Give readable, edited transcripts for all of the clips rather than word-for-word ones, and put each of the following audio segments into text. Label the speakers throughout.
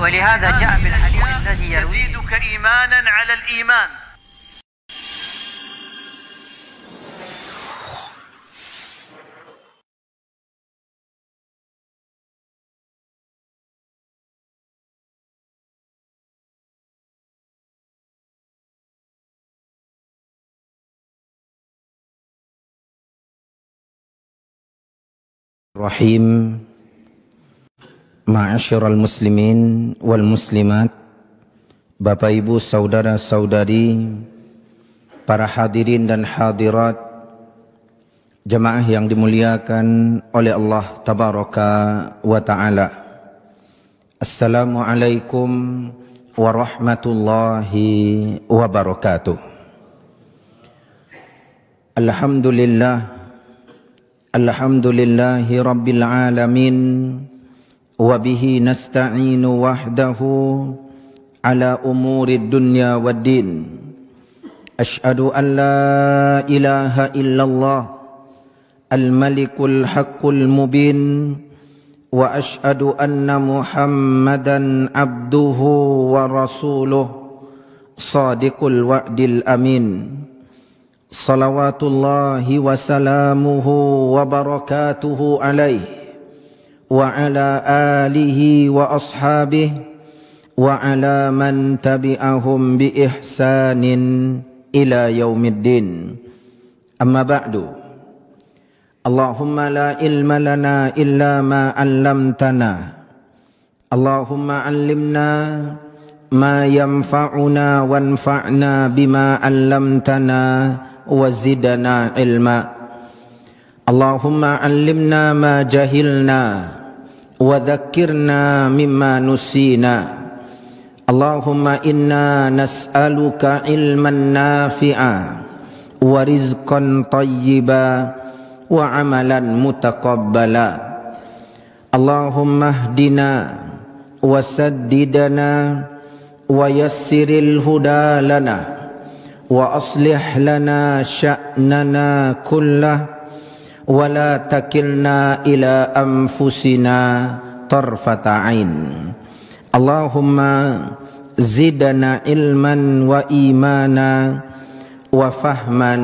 Speaker 1: ولهذا جاء بالحديث الذي يروي
Speaker 2: يزيدك إيمانا على الإيمان.
Speaker 3: Rahim. Ma'asyiral muslimin wal muslimat, Bapak Ibu, saudara-saudari, para hadirin dan hadirat, jemaah yang dimuliakan oleh Allah Tabaraka wa Ta'ala. Assalamualaikum warahmatullahi wabarakatuh. Alhamdulillahi rabbil alamin, wa bihi nasta'inu wahdahu ala umuri dunya wad din. Ashhadu an la ilaha illallah al-malikul haqqul mubin, wa ashhadu anna Muhammadan abduhu wa rasuluh sadiqul wa'dil amin. Salawatullahi wa salamuhu wa barakatuhu alaihi wa ala alihi wa ashabihi wa ala man tabi'ahum bi ihsanin ila yaumiddin. Amma ba'du. Allahumma la ilma lana illa ma 'allamtana. Allahumma 'allimna ma yanfa'una wanfa'na bima 'allamtana wa zidna ilma. Allahumma 'allimna ma jahilna wa dhakkirna mimma nusina. Allahumma inna nas'aluka ilman nafi'a wa rizqan tayyiba wa amalan mutaqabbala. Allahumma hdina wa saddidana wa yassiril huda lana wa aslih lana sya'nana kullah wa la takilna ila anfusina tarfata ain. Allahumma zidna ilman wa imana wa fahman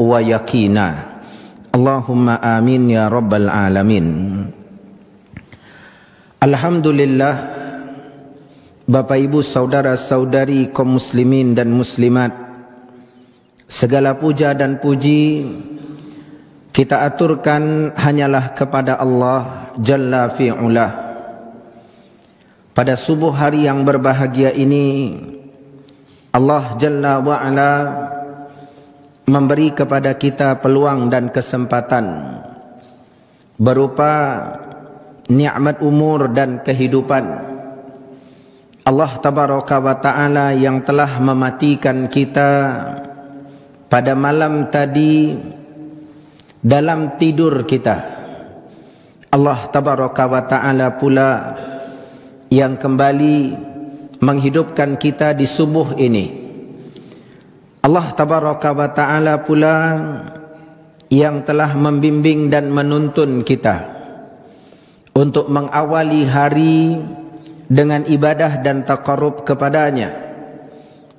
Speaker 3: wa yakina. Allahumma amin ya rabbal alamin. Alhamdulillah, Bapak Ibu, saudara-saudari kaum muslimin dan muslimat, segala puja dan puji kita aturkan hanyalah kepada Allah Jalla fi'ulah. Pada subuh hari yang berbahagia ini, Allah Jalla wa'ala memberi kepada kita peluang dan kesempatan berupa nikmat umur dan kehidupan. Allah Tabaraka wa Ta'ala yang telah mematikan kita pada malam tadi dalam tidur kita. Allah Tabaraka wa Ta'ala pula yang kembali menghidupkan kita di subuh ini. Allah Tabaraka wa Ta'ala pula yang telah membimbing dan menuntun kita untuk mengawali hari dengan ibadah dan taqarrub kepadanya,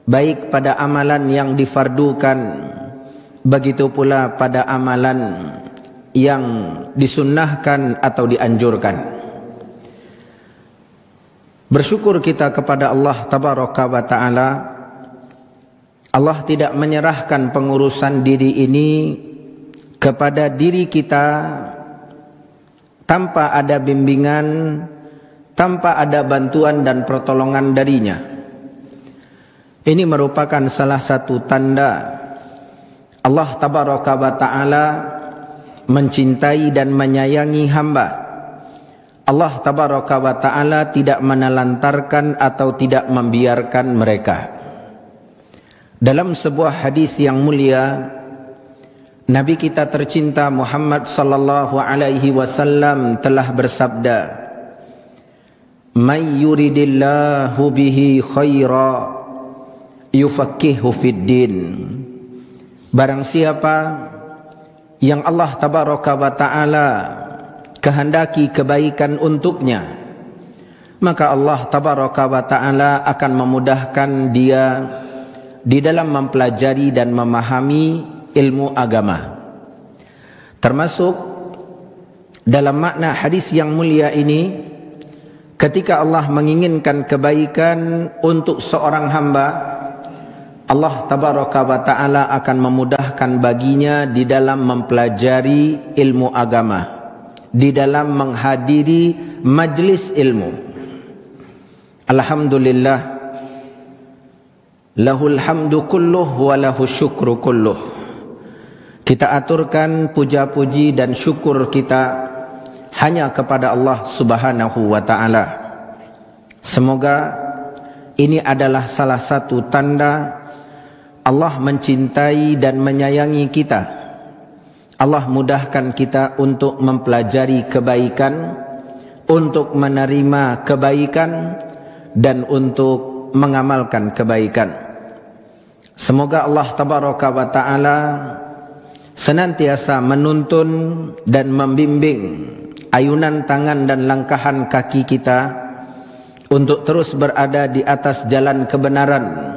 Speaker 3: baik pada amalan yang difardukan, begitu pula pada amalan yang disunnahkan atau dianjurkan. Bersyukur kita kepada Allah Tabaraka wa Ta'ala. Allah tidak menyerahkan pengurusan diri ini kepada diri kita tanpa ada bimbingan, tanpa ada bantuan dan pertolongan darinya. Ini merupakan salah satu tanda Allah Tabaraka wa Ta'ala mencintai dan menyayangi hamba. Allah Tabaraka wa Ta'ala tidak menelantarkan atau tidak membiarkan mereka. Dalam sebuah hadis yang mulia, Nabi kita tercinta Muhammad sallallahu alaihi wasallam telah bersabda, "May yuridillahu bihi khaira yufaqihu fid din." Barang siapa yang Allah Tabaraka wa Ta'ala kehendaki kebaikan untuknya, maka Allah tabaraka wa ta'ala akan memudahkan dia di dalam mempelajari dan memahami ilmu agama. Termasuk dalam makna hadis yang mulia ini, ketika Allah menginginkan kebaikan untuk seorang hamba, Allah tabaraka wa ta'ala akan memudahkan baginya di dalam mempelajari ilmu agama, di dalam menghadiri majlis ilmu. Alhamdulillah, lahul hamdu kulluh wa lahu syukru kulluh. Kita aturkan puja-puji dan syukur kita hanya kepada Allah Subhanahu wa ta'ala. Semoga ini adalah salah satu tanda Allah mencintai dan menyayangi kita. Allah mudahkan kita untuk mempelajari kebaikan, untuk menerima kebaikan, dan untuk mengamalkan kebaikan. Semoga Allah tabaraka wa ta'ala senantiasa menuntun dan membimbing ayunan tangan dan langkahan kaki kita untuk terus berada di atas jalan kebenaran.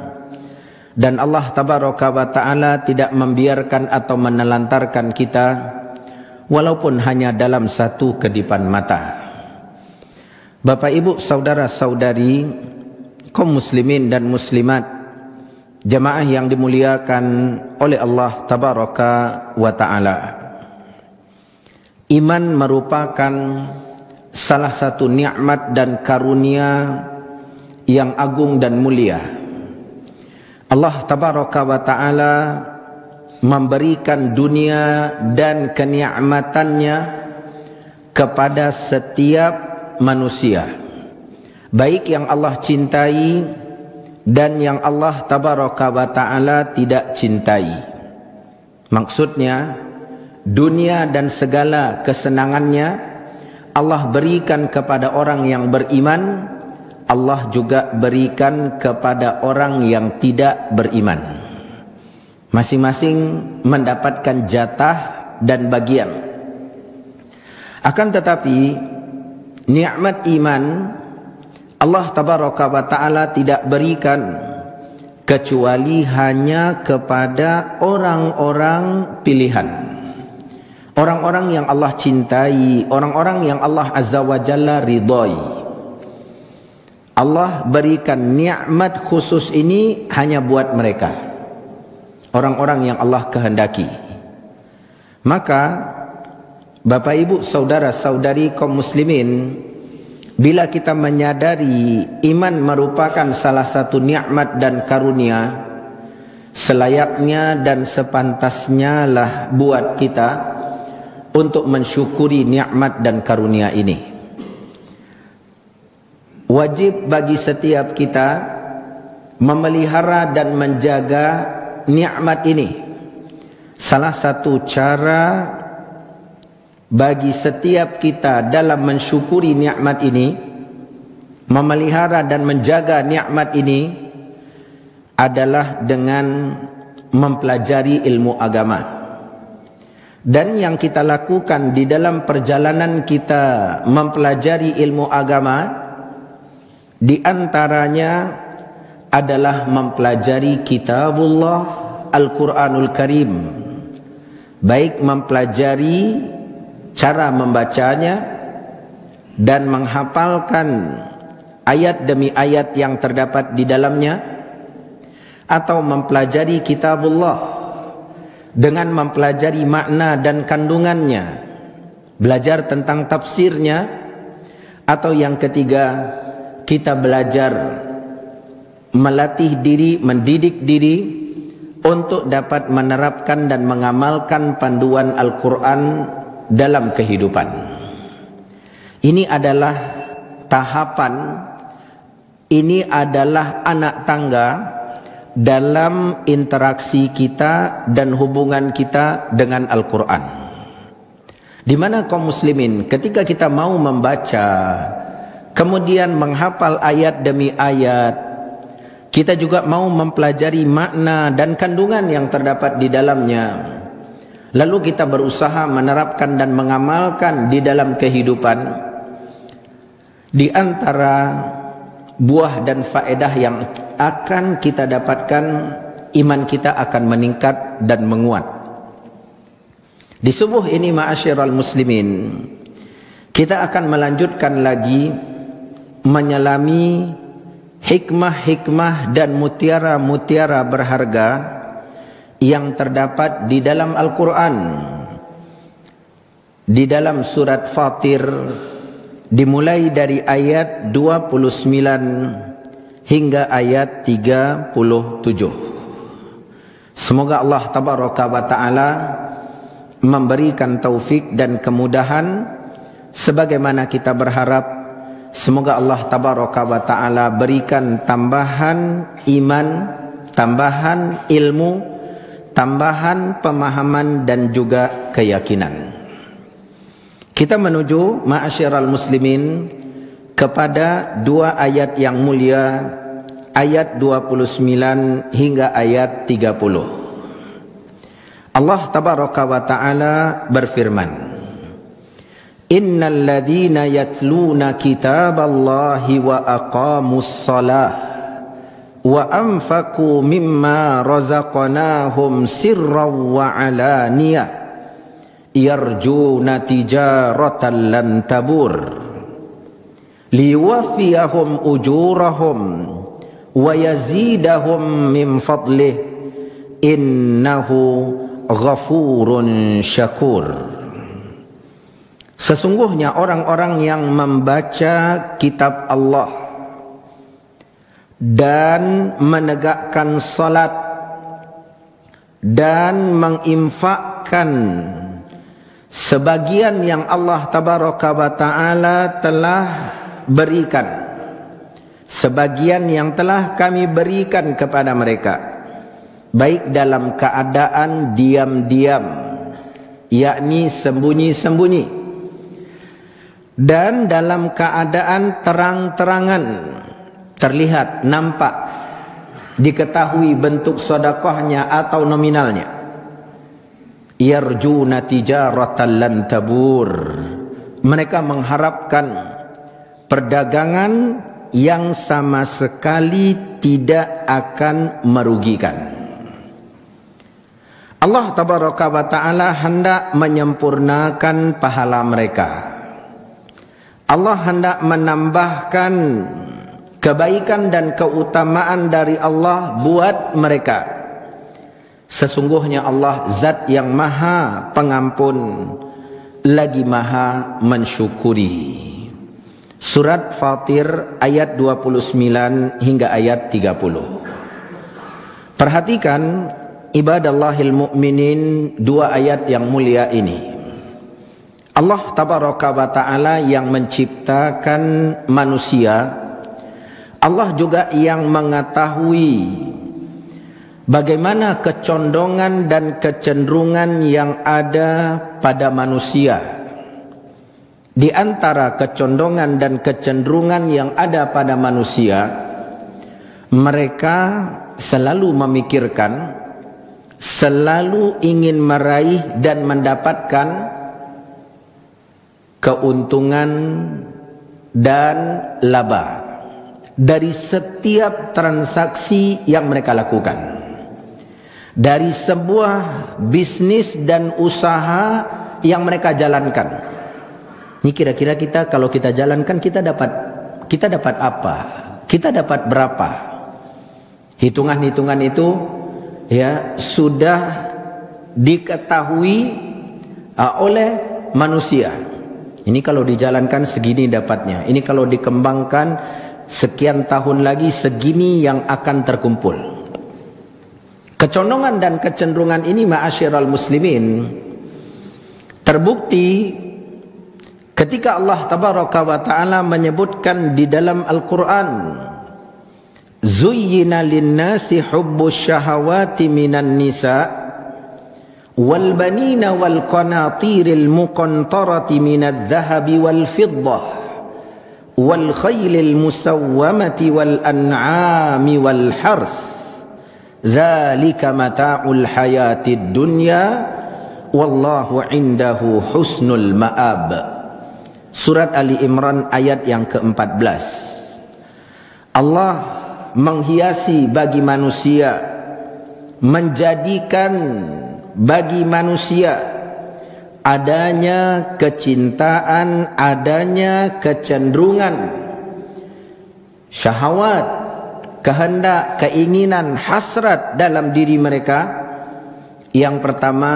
Speaker 3: Dan Allah tabaraka wa ta'ala tidak membiarkan atau menelantarkan kita walaupun hanya dalam satu kedipan mata. Bapak ibu saudara saudari, kaum muslimin dan muslimat, jamaah yang dimuliakan oleh Allah tabaraka wa ta'ala. Iman merupakan salah satu nikmat dan karunia yang agung dan mulia. Allah tabaraka wa ta'ala memberikan dunia dan kenikmatannya kepada setiap manusia, baik yang Allah cintai dan yang Allah tabaraka wa ta'ala tidak cintai. Maksudnya, dunia dan segala kesenangannya Allah berikan kepada orang yang beriman, Allah juga berikan kepada orang yang tidak beriman. Masing-masing mendapatkan jatah dan bagian. Akan tetapi nikmat iman Allah tabaraka wa ta'ala tidak berikan kecuali hanya kepada orang-orang pilihan, orang-orang yang Allah cintai, orang-orang yang Allah azza wa jalla ridhai. Allah berikan nikmat khusus ini hanya buat mereka, orang-orang yang Allah kehendaki. Maka Bapak ibu saudara saudari kaum muslimin, bila kita menyadari iman merupakan salah satu nikmat dan karunia, selayaknya dan sepantasnya lah buat kita untuk mensyukuri nikmat dan karunia ini. Wajib bagi setiap kita memelihara dan menjaga nikmat ini. Salah satu cara bagi setiap kita dalam mensyukuri nikmat ini, memelihara dan menjaga nikmat ini adalah dengan mempelajari ilmu agama. Dan yang kita lakukan di dalam perjalanan kita mempelajari ilmu agama, di antaranya adalah mempelajari kitabullah Al-Quranul Karim, baik mempelajari cara membacanya dan menghafalkan ayat demi ayat yang terdapat di dalamnya, atau mempelajari kitabullah dengan mempelajari makna dan kandungannya, belajar tentang tafsirnya, atau yang ketiga kita belajar melatih diri, mendidik diri untuk dapat menerapkan dan mengamalkan panduan Al-Quran dalam kehidupan. Ini adalah tahapan, ini adalah anak tangga dalam interaksi kita dan hubungan kita dengan Al-Quran. Di mana kaum muslimin ketika kita mau membaca, kemudian menghafal ayat demi ayat, kita juga mau mempelajari makna dan kandungan yang terdapat di dalamnya, lalu kita berusaha menerapkan dan mengamalkan di dalam kehidupan, Di antara buah dan faedah yang akan kita dapatkan, iman kita akan meningkat dan menguat. Di subuh ini ma'asyiral muslimin, kita akan melanjutkan lagi menyelami hikmah-hikmah dan mutiara-mutiara berharga yang terdapat di dalam Al-Quran. Di dalam surat Fatir, dimulai dari ayat 29 hingga ayat 37. Semoga Allah tabaraka wa ta'ala memberikan taufik dan kemudahan sebagaimana kita berharap. Semoga Allah tabaraka wa ta'ala berikan tambahan iman, tambahan ilmu, tambahan pemahaman dan juga keyakinan. Kita menuju ma'asyiral muslimin kepada dua ayat yang mulia, ayat 29 hingga ayat 30. Allah tabaraka wa ta'ala berfirman, Innal ladhina yatluna kitaballahi wa aqamus salah wa anfaqu mimma razaqnahum sirran wa alaniyah yarjuna tijaratan lan tabur liwafiyahum ujurahum wa yazidahum min fadlih innahu ghafurun syakur. Sesungguhnya orang-orang yang membaca kitab Allah dan menegakkan salat dan menginfakkan sebagian yang Allah tabaraka wa ta'ala telah berikan, sebagian yang telah kami berikan kepada mereka, baik dalam keadaan diam-diam, yakni sembunyi-sembunyi, dan dalam keadaan terang-terangan, terlihat, nampak, diketahui bentuk sedekahnya atau nominalnya. Yarjuna tijaratan lan tabur, mereka mengharapkan perdagangan yang sama sekali tidak akan merugikan. Allah tabaraka wa ta'ala hendak menyempurnakan pahala mereka. Allah hendak menambahkan kebaikan dan keutamaan dari Allah buat mereka. Sesungguhnya Allah zat yang maha pengampun lagi maha mensyukuri. Surat Fatir ayat 29 hingga ayat 30. Perhatikan ibadallahil mu'minin, dua ayat yang mulia ini. Allah tabaraka wa ta'ala yang menciptakan manusia, Allah juga yang mengetahui bagaimana kecondongan dan kecenderungan yang ada pada manusia. Di antara kecondongan dan kecenderungan yang ada pada manusia, mereka selalu memikirkan, selalu ingin meraih dan mendapatkan keuntungan dan laba dari setiap transaksi yang mereka lakukan, dari sebuah bisnis dan usaha yang mereka jalankan. Ini kira-kira kita kalau kita jalankan kita dapat apa? Kita dapat berapa? Hitungan-hitungan itu ya sudah diketahui oleh manusia. Ini kalau dijalankan segini dapatnya. Ini kalau dikembangkan sekian tahun lagi segini yang akan terkumpul. Kecondongan dan kecenderungan ini ma'asyiral muslimin terbukti ketika Allah tabaraka wa ta'ala menyebutkan di dalam Al-Quran, Zuyyina linnasi hubbus syahawati minan nisa wal banina wal qanatiril muqantarati minadh dhahabi wal fiddah wal khaylil musawwamati wal an'ami wal harth dzalika mata'ul hayatid dunya wallahu indahu husnul ma'ab. Surat Ali Imran ayat yang ke-14. Allah menghiasi bagi manusia, menjadikan bagi manusia adanya kecintaan, adanya kecenderungan, syahwat, kehendak, keinginan, hasrat dalam diri mereka. Yang pertama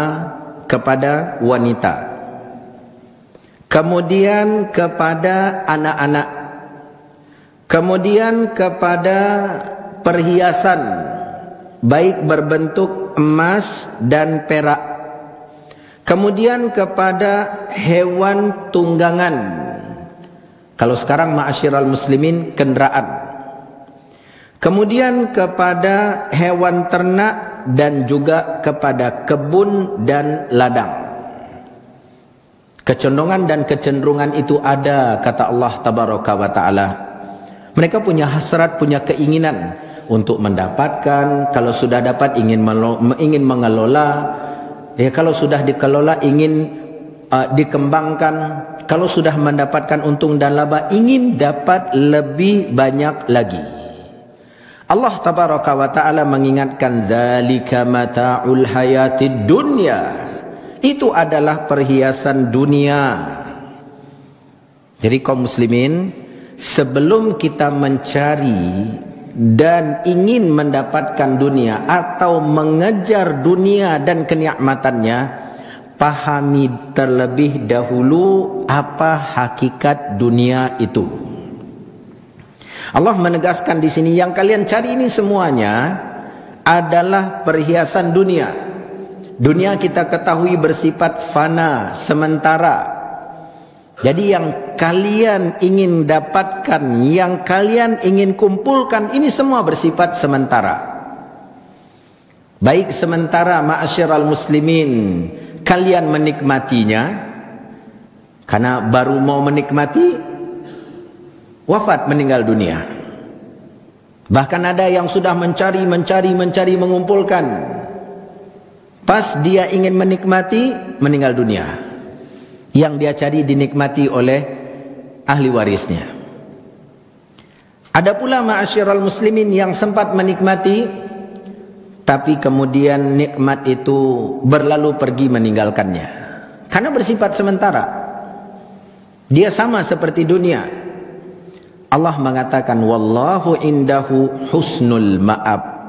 Speaker 3: kepada wanita, kemudian kepada anak-anak, kemudian kepada perhiasan baik berbentuk emas dan perak, kemudian kepada hewan tunggangan, kalau sekarang ma'asyiral muslimin kendaraan, kemudian kepada hewan ternak, dan juga kepada kebun dan ladang. Kecondongan dan kecenderungan itu ada, kata Allah Tabaraka wa Ta'ala. Mereka punya hasrat, punya keinginan untuk mendapatkan. Kalau sudah dapat ingin mengelola, ya, kalau sudah dikelola ingin dikembangkan. Kalau sudah mendapatkan untung dan laba, ingin dapat lebih banyak lagi. Allah Tabaraka wa Ta'ala mengingatkan, dzalika mata'ul hayatid dunya. Itu adalah perhiasan dunia. Jadi kaum muslimin, sebelum kita mencari dan ingin mendapatkan dunia atau mengejar dunia dan kenikmatannya, pahami terlebih dahulu apa hakikat dunia itu. Allah menegaskan di sini, yang kalian cari ini semuanya adalah perhiasan dunia. Dunia kita ketahui bersifat fana, sementara. Jadi yang kalian ingin dapatkan, yang kalian ingin kumpulkan, ini semua bersifat sementara. Baik sementara ma'asyiral muslimin, kalian menikmatinya, karena baru mau menikmati, wafat, meninggal dunia. Bahkan ada yang sudah mencari, mengumpulkan. Pas dia ingin menikmati, meninggal dunia. Yang dia cari dinikmati oleh ahli warisnya. Ada pula ma'asyiral muslimin yang sempat menikmati, tapi kemudian nikmat itu berlalu pergi meninggalkannya. Karena bersifat sementara. Dia sama seperti dunia. Allah mengatakan, wallahu indahu husnul ma'ab.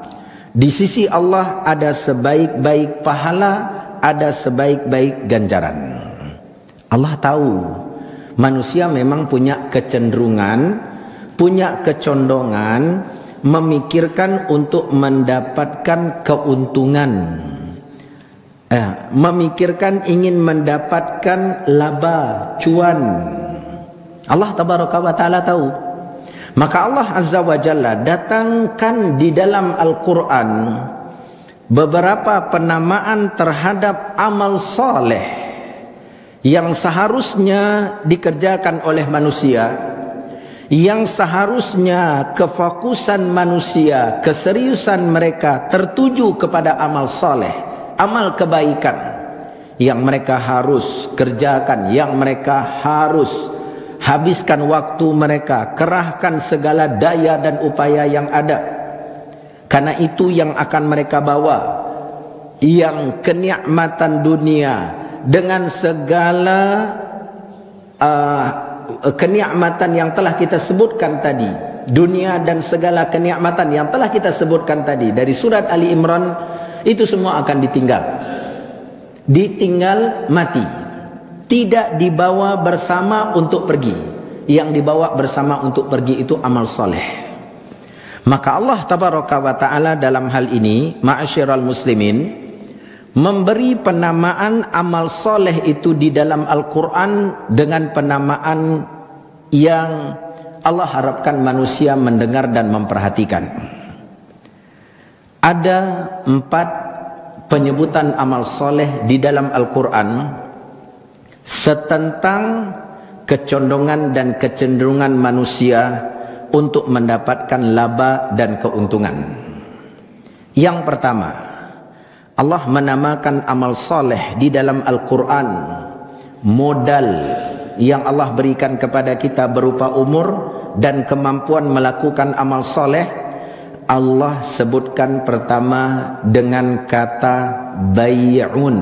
Speaker 3: Di sisi Allah ada sebaik-baik pahala, ada sebaik-baik ganjaran. Allah tahu manusia memang punya kecenderungan, punya kecondongan memikirkan untuk mendapatkan keuntungan, memikirkan ingin mendapatkan laba, cuan. Allah Tabaraka wa Ta'ala tahu. Maka Allah Azza wa Jalla datangkan di dalam Al-Quran beberapa penamaan terhadap amal saleh yang seharusnya dikerjakan oleh manusia, yang seharusnya kefokusan manusia, keseriusan mereka tertuju kepada amal saleh, amal kebaikan yang mereka harus kerjakan, yang mereka harus habiskan waktu mereka, kerahkan segala daya dan upaya yang ada. Karena itu yang akan mereka bawa, yang kenikmatan dunia dengan segala kenikmatan yang telah kita sebutkan tadi. Dunia dan segala kenikmatan yang telah kita sebutkan tadi dari surat Ali Imran, itu semua akan ditinggal. Ditinggal mati. Tidak dibawa bersama untuk pergi. Yang dibawa bersama untuk pergi itu amal soleh. Maka Allah Tabaraka wa Ta'ala dalam hal ini, ma'asyiral muslimin, memberi penamaan amal soleh itu di dalam Al-Quran dengan penamaan yang Allah harapkan manusia mendengar dan memperhatikan. Ada 4 penyebutan amal soleh di dalam Al-Quran setentang kecondongan dan kecenderungan manusia untuk mendapatkan laba dan keuntungan. Yang pertama, Allah menamakan amal soleh di dalam Al-Quran modal yang Allah berikan kepada kita berupa umur dan kemampuan melakukan amal soleh, Allah sebutkan pertama dengan kata bay'un.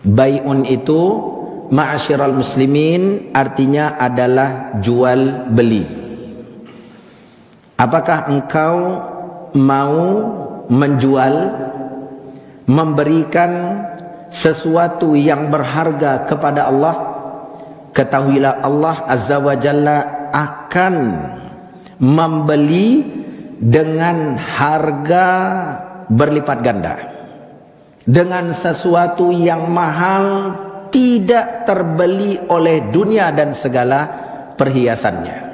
Speaker 3: Bay'un itu ma'asyiral muslimin artinya adalah jual beli. Apakah engkau mau menjual, memberikan sesuatu yang berharga kepada Allah? Ketahuilah Allah Azza wa Jalla akan membeli dengan harga berlipat ganda, dengan sesuatu yang mahal, tidak terbeli oleh dunia dan segala perhiasannya.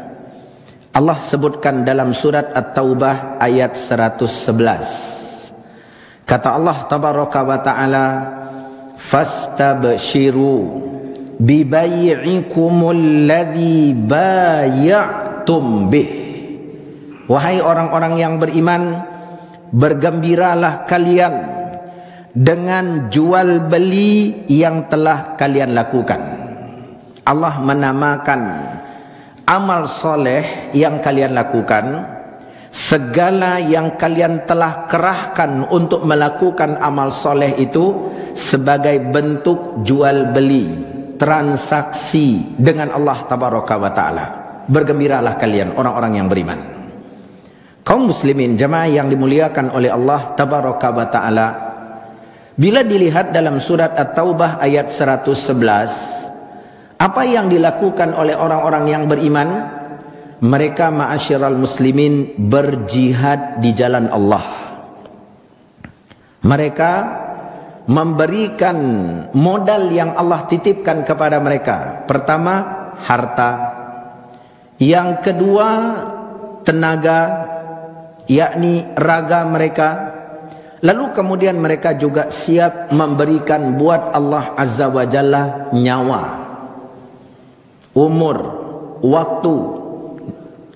Speaker 3: Allah sebutkan dalam surat At-Taubah ayat 111. Kata Allah tabaraka wa ta'ala, fastabshiru bibay'ikumul ladzi bay'tum bih. Wahai orang-orang yang beriman, bergembiralah kalian dengan jual beli yang telah kalian lakukan. Allah menamakan amal soleh yang kalian lakukan, segala yang kalian telah kerahkan untuk melakukan amal soleh itu sebagai bentuk jual beli, transaksi dengan Allah tabaraka wa ta'ala. Bergembiralah kalian orang-orang yang beriman. Kaum muslimin jamaah yang dimuliakan oleh Allah tabaraka wa ta'ala, bila dilihat dalam surat At-Taubah ayat 111, apa yang dilakukan oleh orang-orang yang beriman? Mereka ma'asyiral muslimin berjihad di jalan Allah. Mereka memberikan modal yang Allah titipkan kepada mereka. Pertama, harta. Yang kedua, tenaga, yakni raga mereka. Lalu kemudian mereka juga siap memberikan buat Allah Azza wa Jalla nyawa, umur, waktu,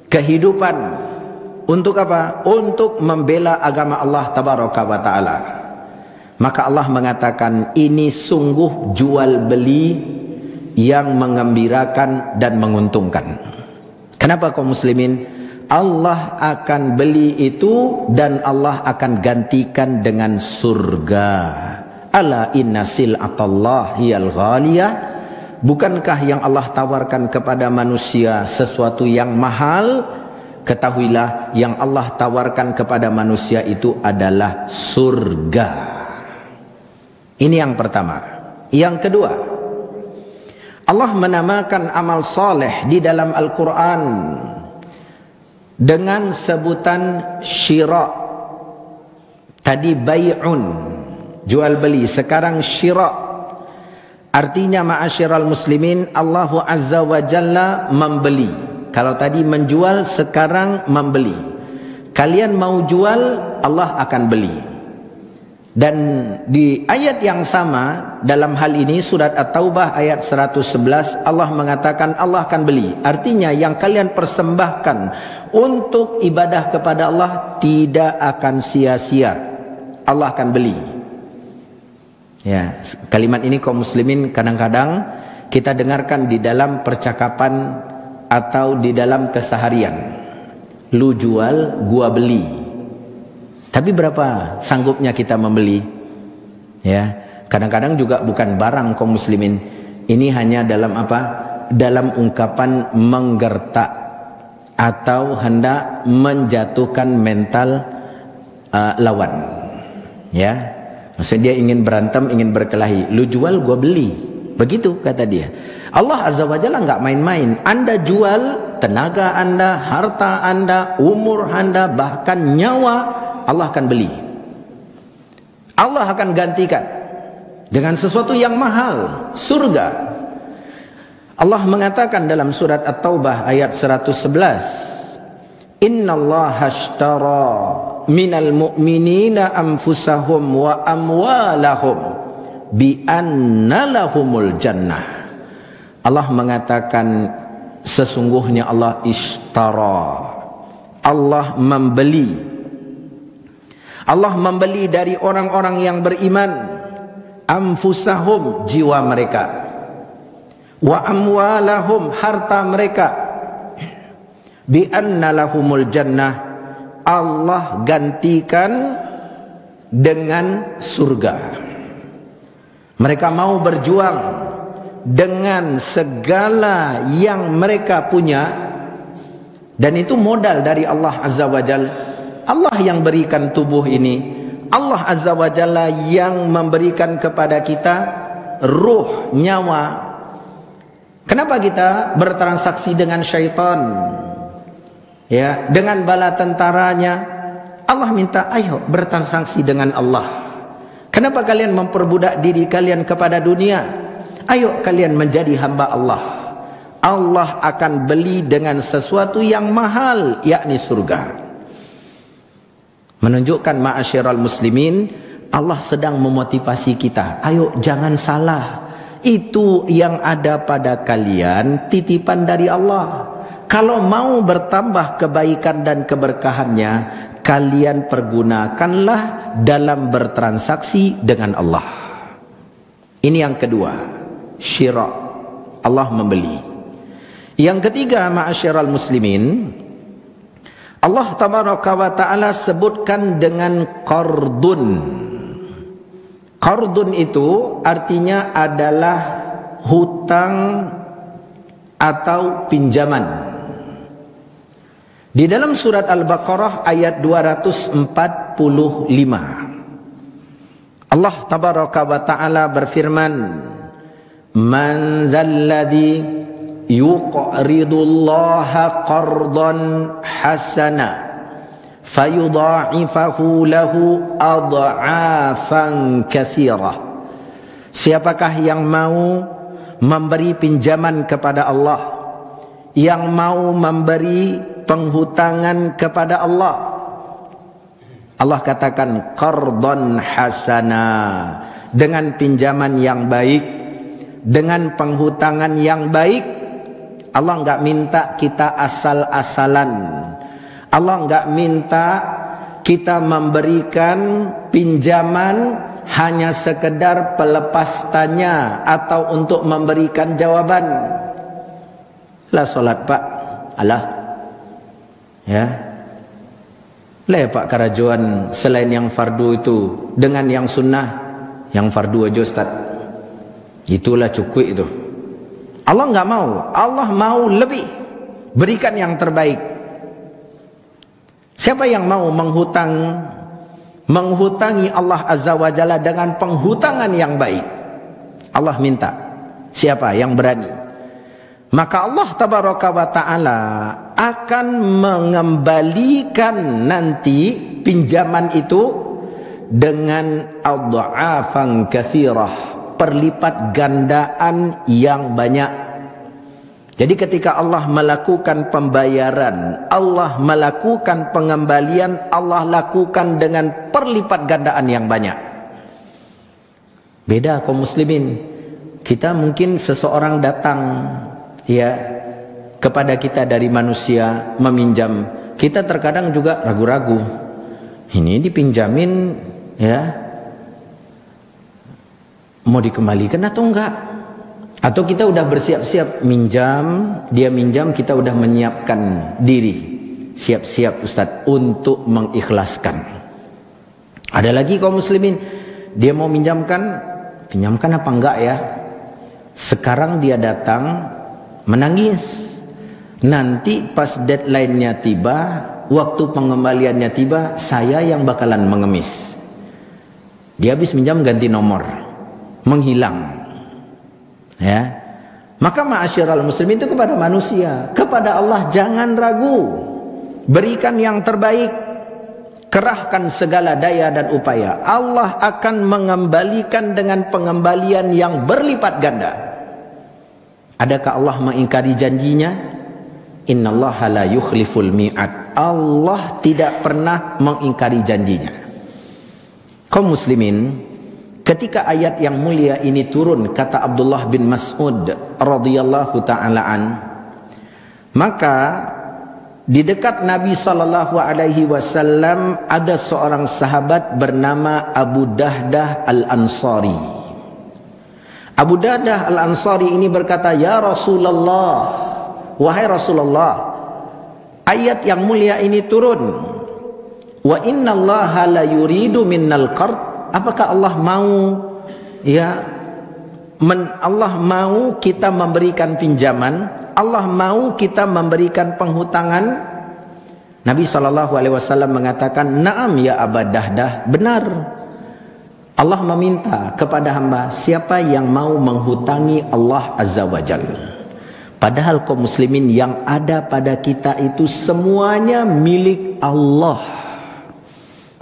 Speaker 3: kehidupan. Untuk apa? Untuk membela agama Allah tabaraka wa ta'ala. Maka Allah mengatakan ini sungguh jual beli yang mengembirakan dan menguntungkan. Kenapa kaum muslimin? Allah akan beli itu dan Allah akan gantikan dengan surga. Ala inna sil'atallahi al-ghaliyah. Bukankah yang Allah tawarkan kepada manusia sesuatu yang mahal? Ketahuilah yang Allah tawarkan kepada manusia itu adalah surga. Ini yang pertama. Yang kedua, Allah menamakan amal soleh di dalam Al-Quran dengan sebutan syira'. Tadi bay'un, jual beli. Sekarang syira'. Artinya ma'asyiral muslimin, Allah Azza wa Jalla membeli. Kalau tadi menjual, sekarang membeli. Kalian mau jual, Allah akan beli. Dan di ayat yang sama, dalam hal ini surat At-Taubah ayat 111, Allah mengatakan Allah akan beli. Artinya yang kalian persembahkan untuk ibadah kepada Allah tidak akan sia-sia. Allah akan beli. Ya, kalimat ini kaum muslimin kadang-kadang kita dengarkan di dalam percakapan atau di dalam keseharian. Lu jual, gua beli. Tapi berapa sanggupnya kita membeli? Ya, kadang-kadang juga bukan barang kaum muslimin. Ini hanya dalam apa? Dalam ungkapan menggertak atau hendak menjatuhkan mental lawan. Ya, maksudnya dia ingin berantem, ingin berkelahi. Lu jual, gua beli. Begitu kata dia. Allah Azza wa Jalla enggak main-main. Anda jual tenaga Anda, harta Anda, umur Anda, bahkan nyawa, Allah akan beli. Allah akan gantikan dengan sesuatu yang mahal, surga. Allah mengatakan dalam surat At-Taubah ayat 111, Innallaha ashtara minal mu'minina anfusahum wa amwalahum bi anna lahumul jannah. Allah mengatakan sesungguhnya Allah ishtara, Allah membeli. Allah membeli dari orang-orang yang beriman anfusahum, jiwa mereka, wa amwalahum, harta mereka, bi anna lahumul jannah, Allah gantikan dengan surga. Mereka mau berjuang dengan segala yang mereka punya, dan itu modal dari Allah Azza wa Jalla. Allah yang berikan tubuh ini, Allah Azza wa Jalla yang memberikan kepada kita ruh, nyawa. Kenapa kita bertransaksi dengan syaitan? Ya, dengan bala tentaranya. Allah minta, ayo bertransaksi dengan Allah. Kenapa kalian memperbudak diri kalian kepada dunia? Ayo kalian menjadi hamba Allah. Allah akan beli dengan sesuatu yang mahal, yakni surga. Menunjukkan ma'asyiral muslimin, Allah sedang memotivasi kita. Ayo jangan salah. Itu yang ada pada kalian titipan dari Allah. Kalau mau bertambah kebaikan dan keberkahannya, kalian pergunakanlah dalam bertransaksi dengan Allah. Ini yang kedua, syira', Allah membeli. Yang ketiga, ma'asyiral muslimin, Allah tabaraka wa ta'ala sebutkan dengan qardun. Qardun itu artinya adalah hutang atau pinjaman. Di dalam surat Al-Baqarah ayat 245, Allah tabaraka wa ta'ala berfirman, man zalladhi yuqridullaha qardan hasana fayudha'ifahu lahu ad'afan katsirah. Siapakah yang mau memberi pinjaman kepada Allah, yang mau memberi penghutangan kepada Allah? Allah katakan qardan hasana, dengan pinjaman yang baik, dengan penghutangan yang baik. Allah enggak minta kita asal-asalan. Allah enggak minta kita memberikan pinjaman hanya sekedar pelepas tanya atau untuk memberikan jawaban. Lah solat pak, alah, ya, lah pak karajuan selain yang fardu itu dengan yang sunnah, yang fardu aja ustaz, itulah cukup itu. Allah enggak mau, Allah mau lebih, berikan yang terbaik. Siapa yang mau menghutangi Allah Azza wa Jalla dengan penghutangan yang baik? Allah minta. Siapa yang berani? Maka Allah tabaraka wa ta'ala akan mengembalikan nanti pinjaman itu dengan adha'afan katsirah, perlipat gandaan yang banyak. Jadi ketika Allah melakukan pembayaran, Allah melakukan pengembalian, Allah lakukan dengan perlipat gandaan yang banyak. Beda kaum muslimin. Kita mungkin seseorang datang ya kepada kita dari manusia meminjam, kita terkadang juga ragu-ragu. Ini dipinjamin ya, mau dikembalikan atau enggak? Atau kita udah bersiap-siap minjam, dia minjam, kita udah menyiapkan diri, siap-siap Ustadz untuk mengikhlaskan. Ada lagi kaum muslimin, dia mau pinjamkan apa enggak ya? Sekarang dia datang menangis, nanti pas deadline-nya tiba, waktu pengembaliannya tiba, saya yang bakalan mengemis. Dia habis minjam ganti nomor, menghilang. Ya, maka ma'asyiral muslimin itu kepada manusia, kepada Allah jangan ragu, berikan yang terbaik, kerahkan segala daya dan upaya. Allah akan mengembalikan dengan pengembalian yang berlipat ganda. Adakah Allah mengingkari janjinya? Innallaha la yukhliful mi'ad. Allah tidak pernah mengingkari janjinya. Kaum muslimin, ketika ayat yang mulia ini turun, kata Abdullah bin Mas'ud radhiyallahu ta'ala an, maka di dekat Nabi sallallahu alaihi wasallam ada seorang sahabat bernama Abu Dahdah Al-Ansari. Abu Dahdah Al-Ansari ini berkata, "Ya Rasulullah, wahai Rasulullah, ayat yang mulia ini turun. Wa innallaha la yuridu minnal qard." Apakah Allah mau Allah mau kita memberikan pinjaman? Allah mau kita memberikan penghutangan? Nabi SAW mengatakan, "Na'am ya Abu Dahdah, benar. Allah meminta kepada hamba siapa yang mau menghutangi Allah Azza wa Jalla." Padahal kaum muslimin yang ada pada kita itu semuanya milik Allah,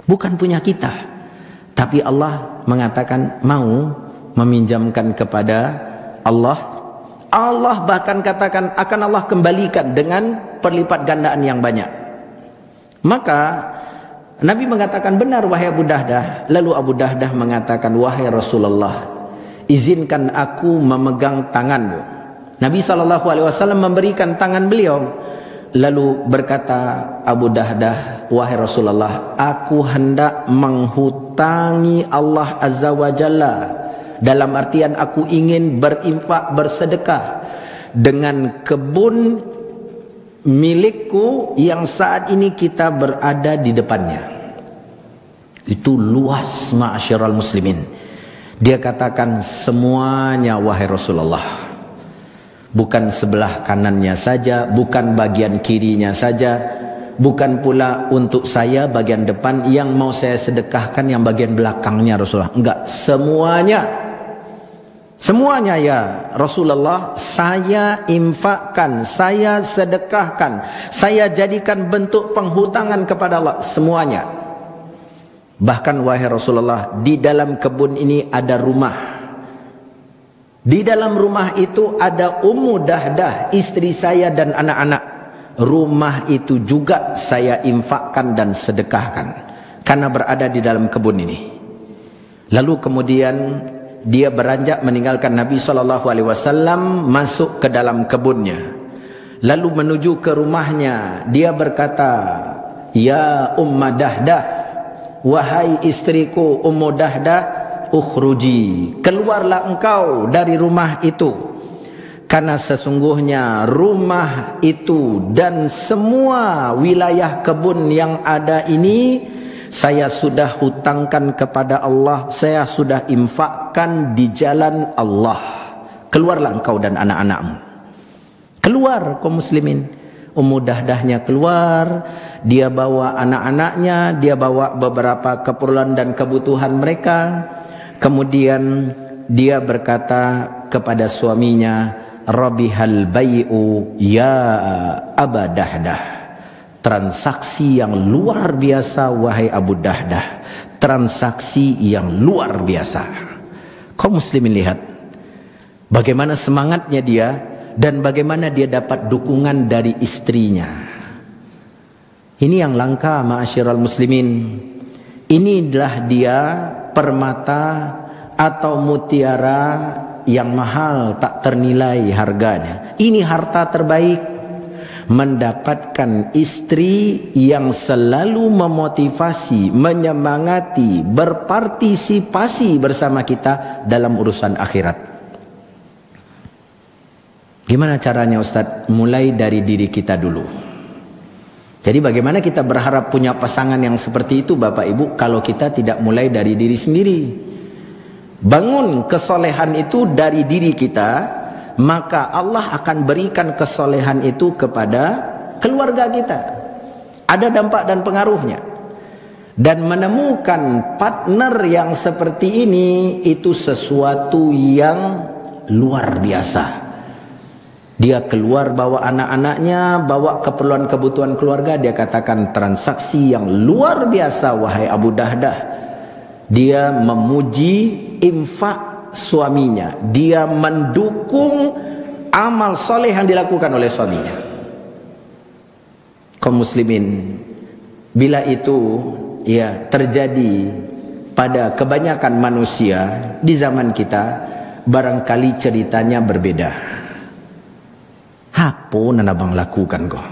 Speaker 3: bukan punya kita. Tapi Allah mengatakan mau meminjamkan kepada Allah. Allah bahkan katakan akan Allah kembalikan dengan perlipat gandaan yang banyak. Maka Nabi mengatakan, "Benar wahai Abu Dahdah." Lalu Abu Dahdah mengatakan, "Wahai Rasulullah, izinkan aku memegang tanganmu." Nabi SAW memberikan tangan beliau. Lalu berkata Abu Dahdah, "Wahai Rasulullah, aku hendak menghutangi Allah Azza wa Jalla. Dalam artian aku ingin berinfak, bersedekah dengan kebun milikku yang saat ini kita berada di depannya." Itu luas, ma'asyiral muslimin. Dia katakan semuanya wahai Rasulullah. Bukan sebelah kanannya saja, bukan bagian kirinya saja, bukan pula untuk saya bagian depan yang mau saya sedekahkan yang bagian belakangnya Rasulullah. Enggak, semuanya. Semuanya ya Rasulullah, saya infakkan, saya sedekahkan, saya jadikan bentuk penghutangan kepada Allah, semuanya. Bahkan wahai Rasulullah, di dalam kebun ini ada rumah. Di dalam rumah itu ada Ummu Dahdah, istri saya dan anak-anak. Rumah itu juga saya infakkan dan sedekahkan karena berada di dalam kebun ini. Lalu kemudian dia beranjak meninggalkan Nabi SAW, masuk ke dalam kebunnya. Lalu menuju ke rumahnya, dia berkata, "Ya Ummu Dahdah, wahai istriku Ummu Dahdah, ukhruji, keluarlah engkau dari rumah itu. Karena sesungguhnya rumah itu dan semua wilayah kebun yang ada ini saya sudah hutangkan kepada Allah, saya sudah infakkan di jalan Allah. Keluarlah engkau dan anak-anakmu." Keluar kaum muslimin. Ummu Dahdahnya keluar, dia bawa anak-anaknya, dia bawa beberapa keperluan dan kebutuhan mereka. Kemudian dia berkata kepada suaminya, "Rabihal bai'u ya Abu Dahdah." Transaksi yang luar biasa wahai Abu Dahdah, transaksi yang luar biasa. Kaum muslimin lihat bagaimana semangatnya dia dan bagaimana dia dapat dukungan dari istrinya. Ini yang langka ma'asyiral muslimin. Inilah dia permata atau mutiara yang mahal tak ternilai harganya. Ini harta terbaik, mendapatkan istri yang selalu memotivasi, menyemangati, berpartisipasi bersama kita dalam urusan akhirat. Gimana caranya Ustadz? Mulai dari diri kita dulu. Jadi bagaimana kita berharap punya pasangan yang seperti itu Bapak Ibu kalau kita tidak mulai dari diri sendiri? Bangun kesolehan itu dari diri kita, maka Allah akan berikan kesolehan itu kepada keluarga kita. Ada dampak dan pengaruhnya. Dan menemukan partner yang seperti ini itu sesuatu yang luar biasa. Dia keluar bawa anak-anaknya, bawa keperluan kebutuhan keluarga. Dia katakan transaksi yang luar biasa wahai Abu Dahdah. Dia memuji infak suaminya. Dia mendukung amal soleh yang dilakukan oleh suaminya. Kaum muslimin, bila itu terjadi pada kebanyakan manusia di zaman kita, barangkali ceritanya berbeda. Apa yang abang lakukan kau?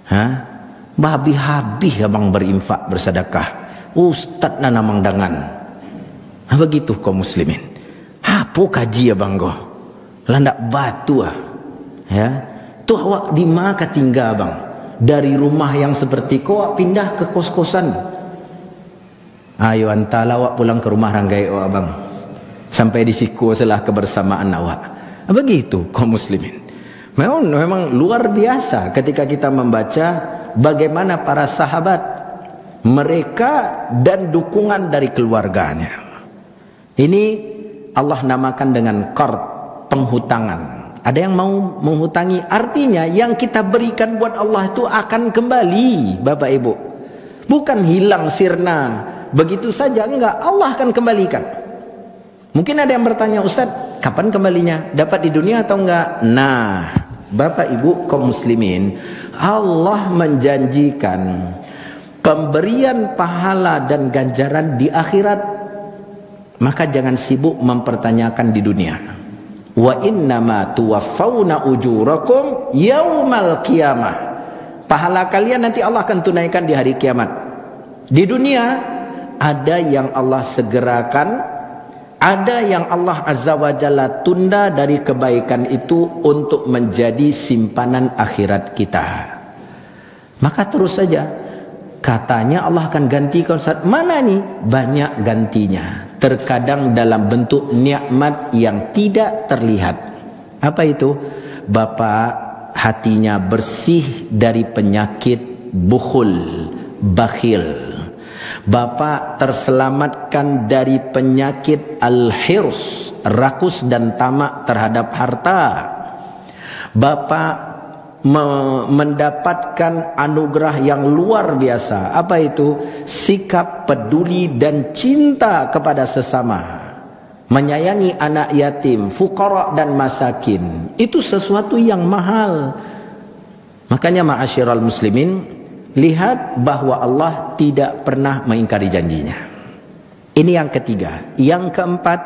Speaker 3: Habis abang berinfak bersedekah. Ustaz nana mangdangan. Begitu kaum muslimin. Apa kaji abang go? Landak batu ah. Ya. Tu awak di mana tinggal bang? Dari rumah yang seperti kau awak pindah ke kos-kosan. Ayo antala awak pulang ke rumah ranggai awak bang. Sampai di siku setelah kebersamaan awak. Begitu kaum muslimin. Memang luar biasa ketika kita membaca bagaimana para sahabat mereka dan dukungan dari keluarganya. Ini Allah namakan dengan qard, penghutangan. Ada yang mau menghutangi, artinya yang kita berikan buat Allah itu akan kembali, Bapak Ibu. Bukan hilang sirna begitu saja, enggak, Allah akan kembalikan. Mungkin ada yang bertanya, Ustaz, kapan kembalinya? Dapat di dunia atau enggak? Nah, Bapak Ibu kaum muslimin, Allah menjanjikan pemberian pahala dan ganjaran di akhirat. Maka jangan sibuk mempertanyakan di dunia. Wa innama tuwaffawna ujurakum yaumal qiyamah. Pahala kalian nanti Allah akan tunaikan di hari kiamat. Di dunia ada yang Allah segerakan, ada yang Allah Azza wa Jalla tunda dari kebaikan itu untuk menjadi simpanan akhirat kita. Maka terus saja, katanya Allah akan gantikan. Mana nih? Banyak gantinya. Terkadang dalam bentuk nikmat yang tidak terlihat. Apa itu? Bapak hatinya bersih dari penyakit bukhul, bakhil. Bapak terselamatkan dari penyakit al-hirs, rakus dan tamak terhadap harta. Bapak mendapatkan anugerah yang luar biasa. Apa itu? Sikap peduli dan cinta kepada sesama, menyayangi anak yatim, fuqara dan masakin. Itu sesuatu yang mahal. Makanya ma'asyiral muslimin, lihat bahwa Allah tidak pernah mengingkari janjinya. Ini yang ketiga. Yang keempat,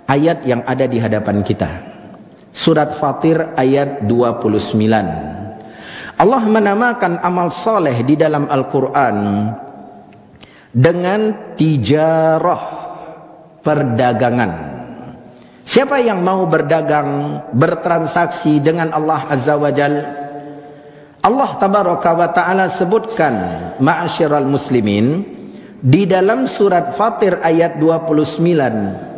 Speaker 3: ayat yang ada di hadapan kita. Surat Fatir ayat 29. Allah menamakan amal soleh di dalam Al-Quran dengan tijarah, perdagangan. Siapa yang mau berdagang, bertransaksi dengan Allah Azza wa Jal, Allah Tabaraka wa Ta'ala sebutkan, ma'asyiral muslimin, di dalam surat Fatir ayat 29.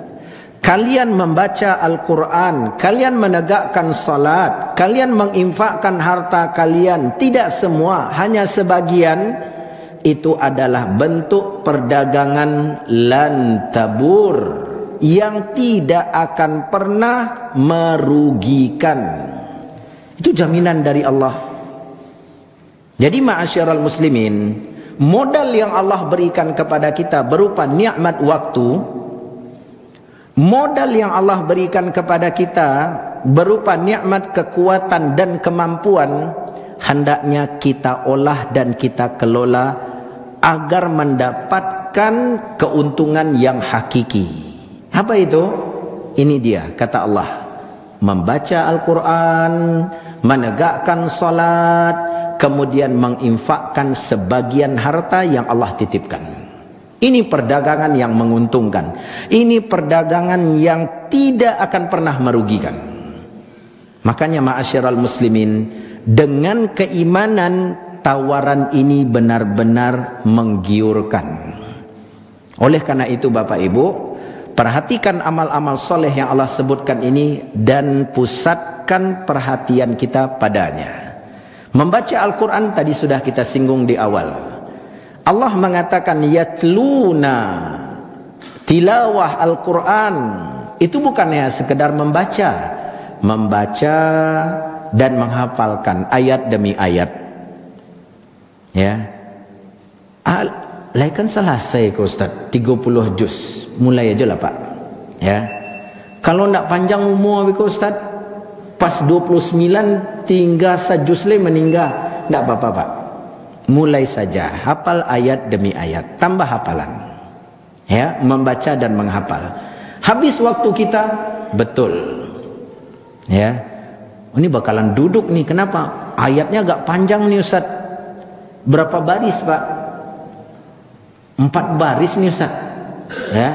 Speaker 3: Kalian membaca Al-Quran, kalian menegakkan salat, kalian menginfakkan harta kalian, tidak semua, hanya sebagian. Itu adalah bentuk perdagangan lan tabur, yang tidak akan pernah merugikan. Itu jaminan dari Allah. Jadi ma'asyiral muslimin, modal yang Allah berikan kepada kita berupa nikmat waktu, modal yang Allah berikan kepada kita berupa nikmat kekuatan dan kemampuan, hendaknya kita olah dan kita kelola agar mendapatkan keuntungan yang hakiki. Apa itu? Ini dia kata Allah. Membaca Al-Quran, menegakkan salat, kemudian menginfakkan sebagian harta yang Allah titipkan. Ini perdagangan yang menguntungkan. Ini perdagangan yang tidak akan pernah merugikan. Makanya ma'asyiral muslimin, dengan keimanan tawaran ini benar-benar menggiurkan. Oleh karena itu Bapak Ibu, perhatikan amal-amal soleh yang Allah sebutkan ini dan pusatkan perhatian kita padanya. Membaca Al-Quran tadi sudah kita singgung di awal. Allah mengatakan yatluna, tilawah Al-Quran itu bukannya sekedar membaca dan menghafalkan ayat demi ayat. Ya, kan selesai ke Ustaz 30 juz, mulai aja lah Pak. Ya, kalau nak panjang umur ke Ustaz, pas 29 tinggal sajuz le meninggal, tak apa-apa Pak. Mulai saja, hafal ayat demi ayat, tambah hafalan. Ya, membaca dan menghafal. Habis waktu kita, betul. Ya, ini bakalan duduk nih, kenapa? Ayatnya agak panjang nih Ustaz. Berapa baris Pak? 4 baris nih Ustaz. Ya,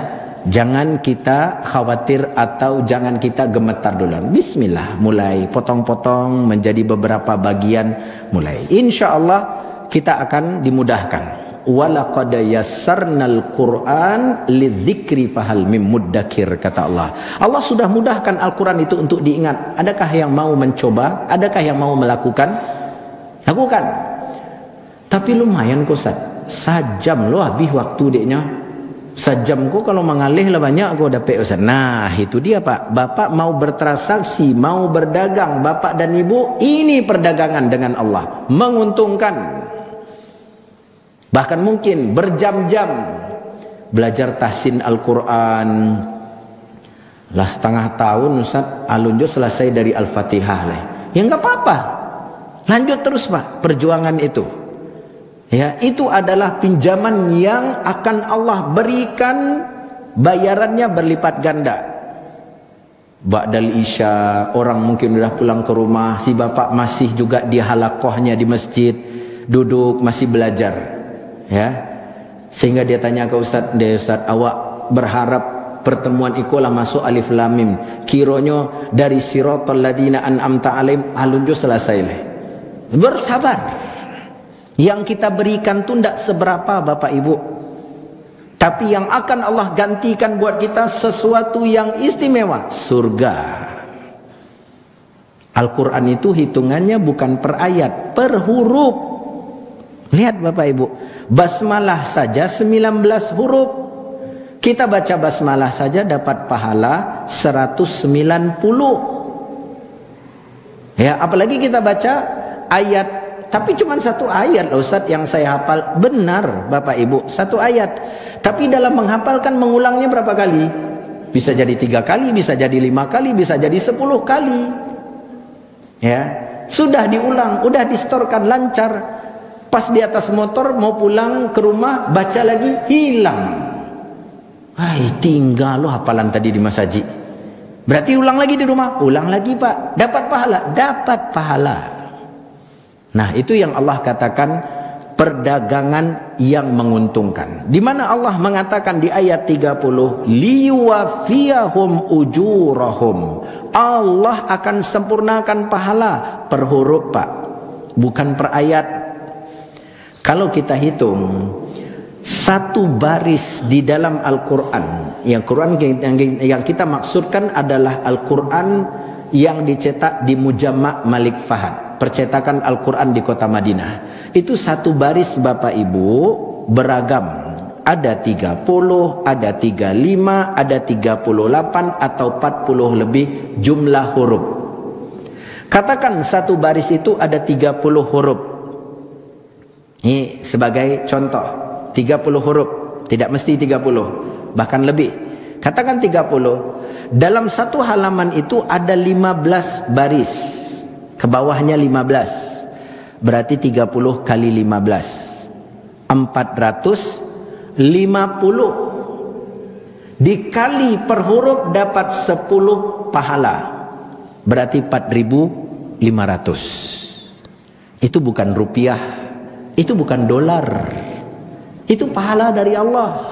Speaker 3: jangan kita khawatir atau jangan kita gemetar duluan. Bismillah, mulai potong-potong menjadi beberapa bagian, mulai. Insya Allah kita akan dimudahkan. Walaqad yassarnal Qur'an lidzikri fahal mim muddakir, kata Allah. Allah sudah mudahkan Al-Quran itu untuk diingat. Adakah yang mau mencoba? Adakah yang mau melakukan? Lakukan. Tapi lumayan kok Ustaz. Sajam lo habis waktu deknya. Sajam kok kalau mengalih lah banyak kok dapat Ustaz. Nah itu dia Pak. Bapak mau bertransaksi, mau berdagang, Bapak dan Ibu, ini perdagangan dengan Allah. Menguntungkan. Bahkan mungkin berjam-jam belajar tahsin Al-Quran. Lah setengah tahun Ustaz, alunjo selesai dari Al-Fatihah lah. Ya enggak apa-apa. Lanjut terus Pak, perjuangan itu. Ya, itu adalah pinjaman yang akan Allah berikan, bayarannya berlipat ganda. Ba'dal Isya, orang mungkin sudah pulang ke rumah, si bapak masih juga di halakohnya di masjid, duduk masih belajar. Ya, sehingga dia tanya ke Ustaz, Ustaz, awak berharap pertemuan ikulah masuk alif lam mim, kironyo dari siratal ladina an'amta alaihim, alunjo selesai leh. Bersabar. Yang kita berikan tu tidak seberapa Bapak Ibu, tapi yang akan Allah gantikan buat kita sesuatu yang istimewa, surga. Al-Quran itu hitungannya bukan per ayat, per huruf. Lihat Bapak Ibu, basmalah saja 19 huruf. Kita baca basmalah saja dapat pahala 190. Ya, apalagi kita baca ayat, tapi cuma satu ayat loh Ustaz yang saya hafal. Benar Bapak Ibu, satu ayat. Tapi dalam menghafalkan mengulangnya berapa kali? Bisa jadi 3 kali, bisa jadi 5 kali, bisa jadi 10 kali. Ya, sudah diulang, udah distorkan lancar. Pas di atas motor mau pulang ke rumah, baca lagi, hilang. Hai, tinggal lo hafalan tadi di masjid. Berarti ulang lagi di rumah, ulang lagi Pak. Dapat pahala, dapat pahala. Nah, itu yang Allah katakan perdagangan yang menguntungkan. Di mana Allah mengatakan di ayat 30, liwafiyahum ujurahum. Allah akan sempurnakan pahala per huruf Pak, bukan per ayat. Kalau kita hitung satu baris di dalam Al-Quran, yang kita maksudkan adalah Al-Quran yang dicetak di Mujamma' Malik Fahad, percetakan Al-Quran di kota Madinah. Itu satu baris Bapak Ibu beragam. Ada 30, ada 35, ada 38 atau 40 lebih jumlah huruf. Katakan satu baris itu ada 30 huruf. Ini sebagai contoh, 30 huruf, tidak mesti 30, bahkan lebih. Katakan 30, dalam satu halaman itu ada 15 baris, ke bawahnya 15, berarti 30 kali 15, 450, dikali per huruf dapat 10 pahala, berarti 4.500. Itu bukan rupiah, itu bukan dolar, itu pahala dari Allah.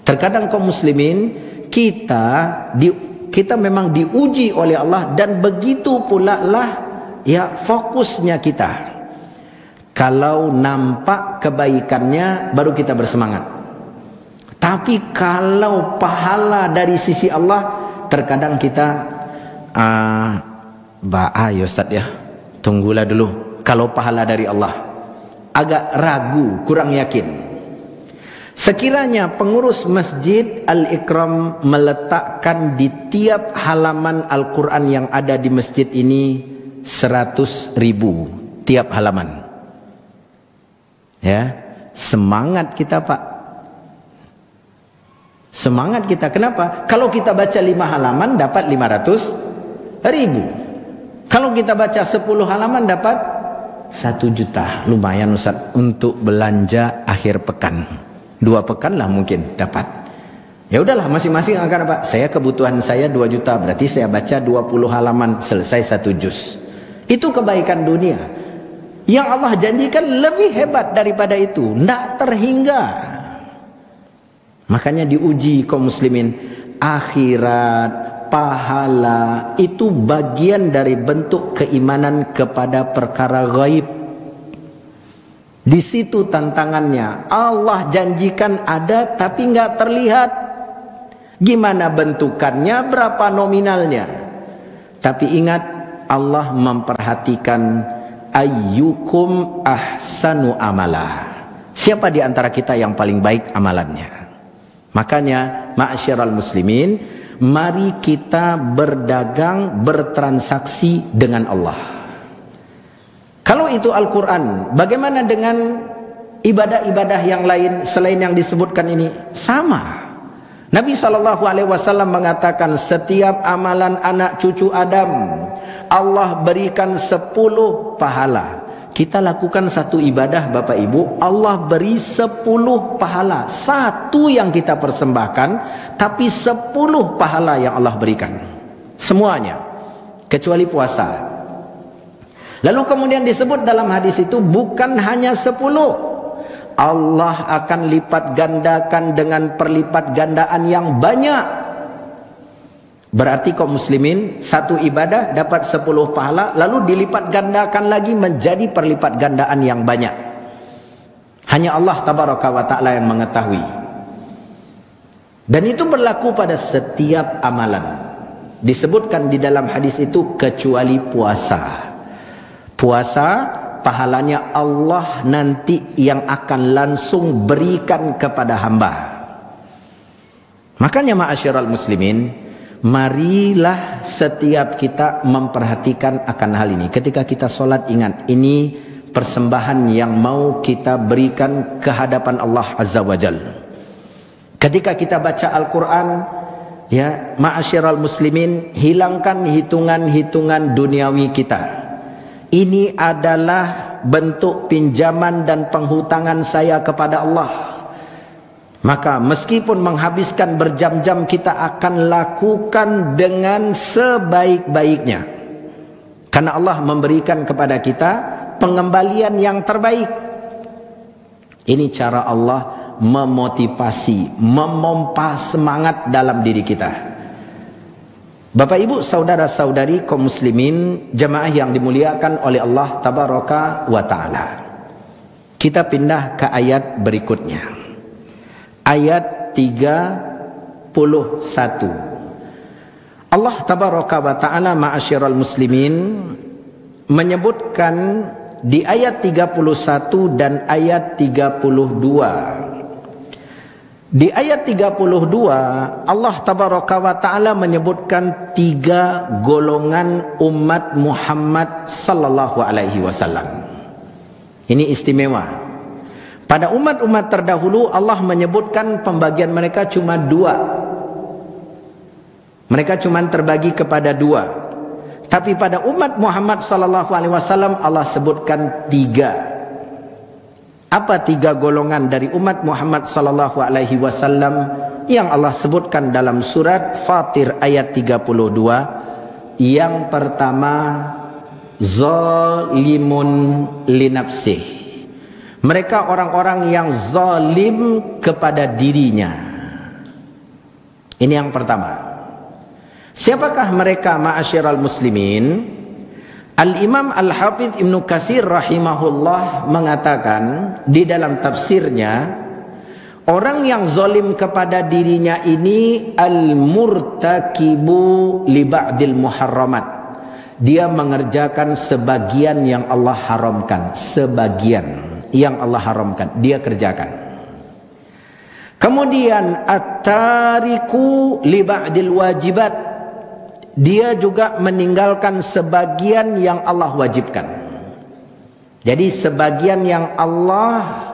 Speaker 3: Terkadang kaum muslimin kita memang diuji oleh Allah, dan begitu pula lah ya fokusnya kita. Kalau nampak kebaikannya baru kita bersemangat. Tapi kalau pahala dari sisi Allah, terkadang kita ya Ustaz ya, tunggulah dulu. Kalau pahala dari Allah agak ragu, kurang yakin. Sekiranya pengurus Masjid Al-Ikram meletakkan di tiap halaman Al-Quran yang ada di masjid ini 100.000 tiap halaman, ya, semangat kita Pak, semangat kita. Kenapa? Kalau kita baca 5 halaman dapat 500.000. Kalau kita baca 10 halaman dapat 1 juta. Lumayan Ustaz untuk belanja akhir pekan, 2 pekan lah mungkin dapat. Ya udahlah, masing-masing akan apa? Saya kebutuhan saya 2 juta, berarti saya baca 20 halaman, selesai 1 juz. Itu kebaikan dunia. Yang Allah janjikan lebih hebat daripada itu, tidak terhingga. Makanya diuji kaum muslimin. Akhirat, pahala itu bagian dari bentuk keimanan kepada perkara gaib. Di situ tantangannya. Allah janjikan ada tapi nggak terlihat. Gimana bentukannya, berapa nominalnya? Tapi ingat, Allah memperhatikan ayyukum ahsanu amala. Siapa di antara kita yang paling baik amalannya? Makanya, ma'asyiral muslimin, mari kita berdagang, bertransaksi dengan Allah. Kalau itu Al-Quran, bagaimana dengan ibadah-ibadah yang lain selain yang disebutkan ini? Sama. Nabi SAW mengatakan setiap amalan anak cucu Adam Allah berikan 10 pahala. Kita lakukan satu ibadah Bapak Ibu, Allah beri 10 pahala. Satu yang kita persembahkan, tapi 10 pahala yang Allah berikan. Semuanya, kecuali puasa. Lalu kemudian disebut dalam hadis itu bukan hanya 10. Allah akan lipat gandakan dengan perlipat gandaan yang banyak. Berarti kaum muslimin, satu ibadah dapat 10 pahala, lalu dilipat gandakan lagi menjadi perlipat gandaan yang banyak. Hanya Allah tabaraka wa ta'ala yang mengetahui. Dan itu berlaku pada setiap amalan. Disebutkan di dalam hadis itu kecuali puasa. Puasa pahalanya Allah nanti yang akan langsung berikan kepada hamba. Makanya ma'asyiral muslimin, marilah setiap kita memperhatikan akan hal ini. Ketika kita sholat, ingat, ini persembahan yang mau kita berikan ke hadapan Allah Azza wa Jalla. Ketika kita baca Al-Quran, ya, ma'asyiral muslimin, hilangkan hitungan-hitungan duniawi kita. Ini adalah bentuk pinjaman dan penghutangan saya kepada Allah. Maka meskipun menghabiskan berjam-jam, kita akan lakukan dengan sebaik-baiknya. Karena Allah memberikan kepada kita pengembalian yang terbaik. Ini cara Allah memotivasi, memompa semangat dalam diri kita. Bapak ibu saudara saudari kaum muslimin, jamaah yang dimuliakan oleh Allah tabaraka wa ta'ala. Kita pindah ke ayat berikutnya. Ayat 31. Allah tabaraka wa ta'ala ma'asyiral muslimin menyebutkan di ayat 31 dan ayat 32. Di ayat 32 Allah tabaraka wa ta'ala menyebutkan 3 golongan umat Muhammad sallallahu alaihi wasallam. Ini istimewa. Pada umat-umat terdahulu Allah menyebutkan pembagian mereka cuma 2. Mereka cuma terbagi kepada 2. Tapi pada umat Muhammad sallallahu alaihi wasallam Allah sebutkan 3. Apa 3 golongan dari umat Muhammad sallallahu alaihi wasallam yang Allah sebutkan dalam surat Fatir ayat 32? Yang pertama, zalimun linafsih. Mereka orang-orang yang zalim kepada dirinya. Ini yang pertama. Siapakah mereka ma'asyiral muslimin? Al-Imam Al-Hafidh Ibnu Katsir rahimahullah mengatakan di dalam tafsirnya, orang yang zalim kepada dirinya ini al-murtakibu li ba'dil muharramat. Dia mengerjakan sebagian yang Allah haramkan, sebagian yang Allah haramkan dia kerjakan. Kemudian at-tariku li ba'dil wajibat. Dia juga meninggalkan sebagian yang Allah wajibkan. Jadi sebagian yang Allah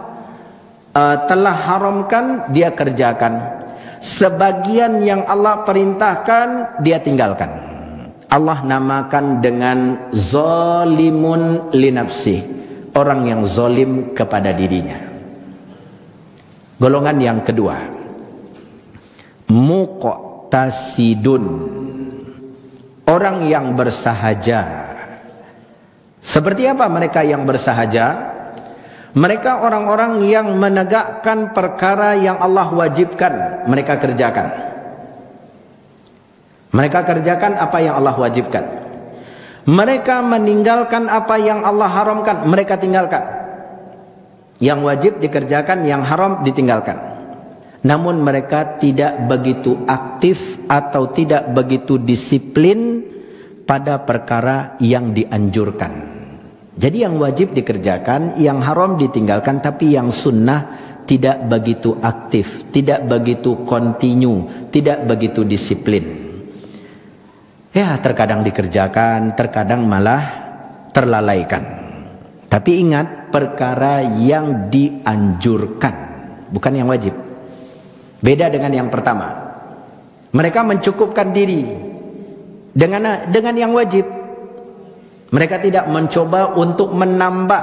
Speaker 3: telah haramkan dia kerjakan. Sebagian yang Allah perintahkan dia tinggalkan. Allah namakan dengan zalimun linafsih, orang yang zalim kepada dirinya. Golongan yang kedua, muqtasidun, orang yang bersahaja. Seperti apa mereka yang bersahaja? Mereka orang-orang yang menegakkan perkara yang Allah wajibkan, mereka kerjakan. Mereka kerjakan apa yang Allah wajibkan. Mereka meninggalkan apa yang Allah haramkan, mereka tinggalkan. Yang wajib dikerjakan, yang haram ditinggalkan. Namun mereka tidak begitu aktif atau tidak begitu disiplin pada perkara yang dianjurkan. Jadi yang wajib dikerjakan, yang haram ditinggalkan, tapi yang sunnah tidak begitu aktif, tidak begitu kontinu, tidak begitu disiplin. Ya, terkadang dikerjakan, terkadang malah terlalaikan. Tapi ingat, perkara yang dianjurkan, bukan yang wajib. Beda dengan yang pertama. Mereka mencukupkan diri dengan yang wajib. Mereka tidak mencoba untuk menambah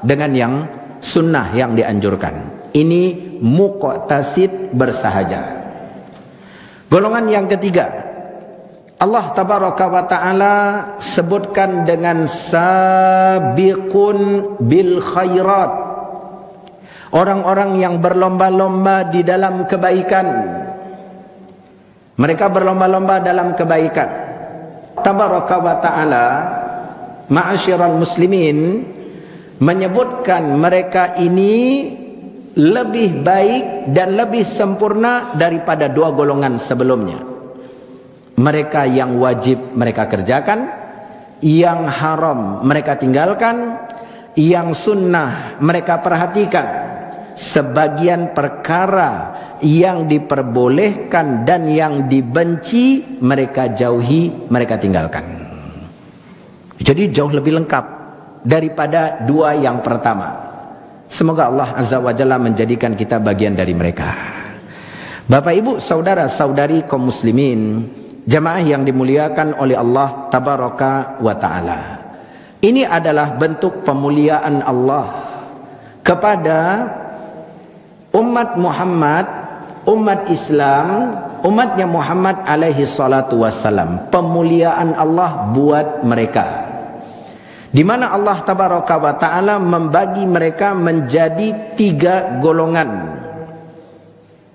Speaker 3: dengan yang sunnah yang dianjurkan. Ini muqtasid bersahaja. Golongan yang ketiga, Allah tabaraka wa ta'ala sebutkan dengan sabiqun bil khairat. Orang-orang yang berlomba-lomba di dalam kebaikan. Mereka berlomba-lomba dalam kebaikan. Tabaraka wa ta'ala, ma'asyiral muslimin, menyebutkan mereka ini lebih baik dan lebih sempurna daripada dua golongan sebelumnya. Mereka yang wajib mereka kerjakan, yang haram mereka tinggalkan, yang sunnah mereka perhatikan. Sebagian perkara yang diperbolehkan dan yang dibenci mereka jauhi, mereka tinggalkan. Jadi jauh lebih lengkap daripada dua yang pertama. Semoga Allah Azza wa Jalla menjadikan kita bagian dari mereka. Bapak ibu saudara saudari kaum muslimin, jamaah yang dimuliakan oleh Allah tabaraka wa ta'ala. Ini adalah bentuk pemuliaan Allah kepada umat Muhammad, umat Islam, umatnya Muhammad alaihi salatu wassalam. Pemuliaan Allah buat mereka, di mana Allah tabaraka wa ta'ala membagi mereka menjadi 3 golongan.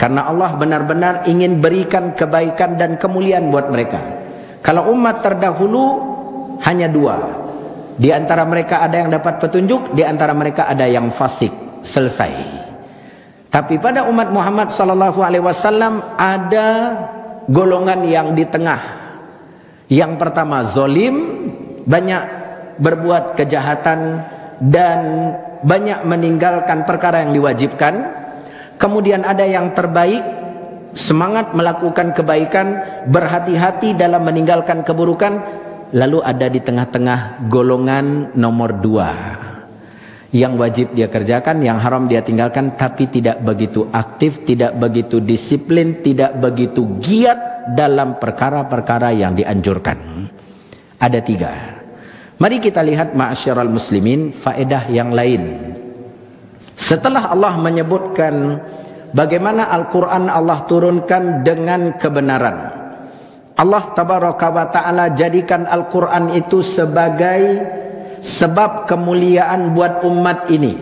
Speaker 3: Karena Allah benar-benar ingin berikan kebaikan dan kemuliaan buat mereka. Kalau umat terdahulu hanya 2. Di antara mereka ada yang dapat petunjuk, di antara mereka ada yang fasik. Selesai. Tapi pada umat Muhammad sallallahu alaihi wasallam ada golongan yang di tengah. Yang pertama zalim, banyak berbuat kejahatan dan banyak meninggalkan perkara yang diwajibkan. Kemudian ada yang terbaik, semangat melakukan kebaikan, berhati-hati dalam meninggalkan keburukan. Lalu ada di tengah-tengah golongan nomor 2. Yang wajib dia kerjakan, yang haram dia tinggalkan, tapi tidak begitu aktif, tidak begitu disiplin, tidak begitu giat dalam perkara-perkara yang dianjurkan. Ada 3. Mari kita lihat ma'asyiral muslimin faedah yang lain. Setelah Allah menyebutkan bagaimana Al-Quran Allah turunkan dengan kebenaran, Allah tabaraka wa ta'ala jadikan Al-Quran itu sebagai sebab kemuliaan buat umat ini.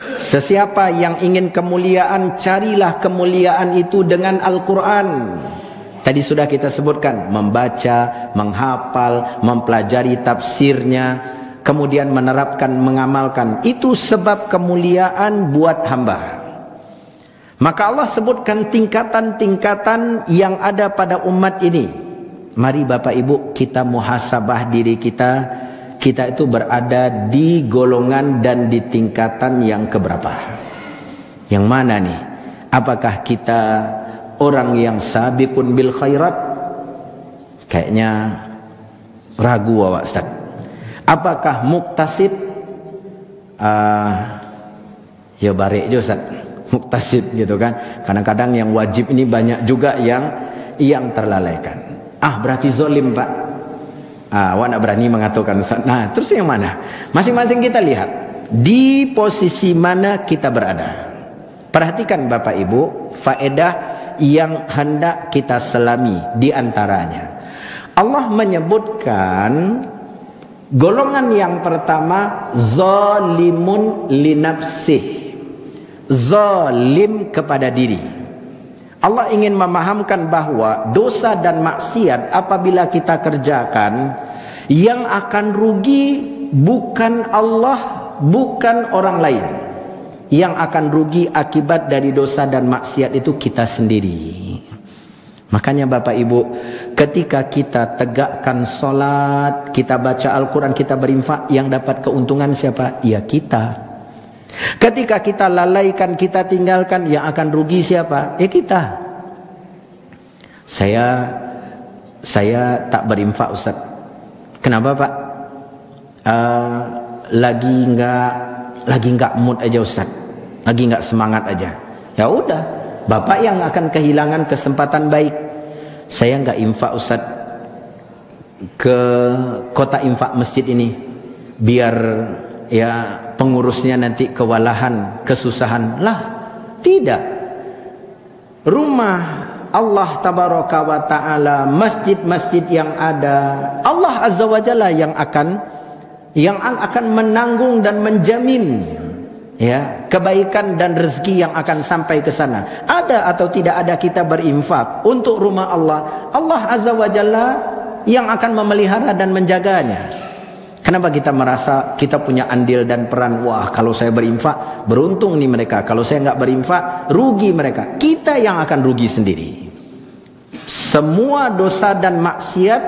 Speaker 3: Sesiapa yang ingin kemuliaan, carilah kemuliaan itu dengan Al-Quran. Tadi sudah kita sebutkan, membaca, menghafal, mempelajari tafsirnya, kemudian menerapkan, mengamalkan. Itu sebab kemuliaan buat hamba. Maka Allah sebutkan tingkatan-tingkatan yang ada pada umat ini. Mari Bapak Ibu kita muhasabah diri kita. Kita itu berada di golongan dan di tingkatan yang keberapa? Yang mana nih? Apakah kita orang yang sabiqun bil khairat? Kayaknya ragu awak Ustaz. Apakah muqtasid? Ya barik je Ustaz, muqtasid gitu kan. Kadang-kadang yang wajib ini banyak juga yang terlalaikan. Berarti zalim Pak. Awak nak berani mengatakan Ustaz. Nah, terus yang mana? Masing-masing kita lihat di posisi mana kita berada. Perhatikan Bapak Ibu, faedah yang hendak kita selami di antaranya. Allah menyebutkan Golongan yang pertama, zalimun linafsih, zalim kepada diri. Allah ingin memahamkan bahwa dosa dan maksiat apabila kita kerjakan, yang akan rugi bukan Allah, bukan orang lain. Yang akan rugi akibat dari dosa dan maksiat itu kita sendiri. Makanya Bapak Ibu, ketika kita tegakkan solat, kita baca Al-Quran, kita berinfak, yang dapat keuntungan siapa? Ya kita. Ketika kita lalaikan, kita tinggalkan, yang akan rugi siapa? Ya kita. Saya tak berinfak, Ustaz. Kenapa Pak? Lagi nggak mood aja Ustaz. Lagi nggak semangat aja. Ya udah, Bapak yang akan kehilangan kesempatan baik. Saya nggak infak Ustaz ke kota infak masjid ini, biar ya pengurusnya nanti kewalahan, kesusahan. Lah, tidak. Rumah Allah tabaraka wa ta'ala, masjid-masjid yang ada, Allah azza wa jalla yang akan menanggung dan menjamin ya kebaikan dan rezeki yang akan sampai ke sana. Ada atau tidak ada kita berinfak untuk rumah Allah, Allah azza wa jalla yang akan memelihara dan menjaganya. Kenapa kita merasa kita punya andil dan peran? Wah, kalau saya berinfak beruntung nih mereka, kalau saya nggak berinfak rugi mereka. Kita yang akan rugi sendiri. Semua dosa dan maksiat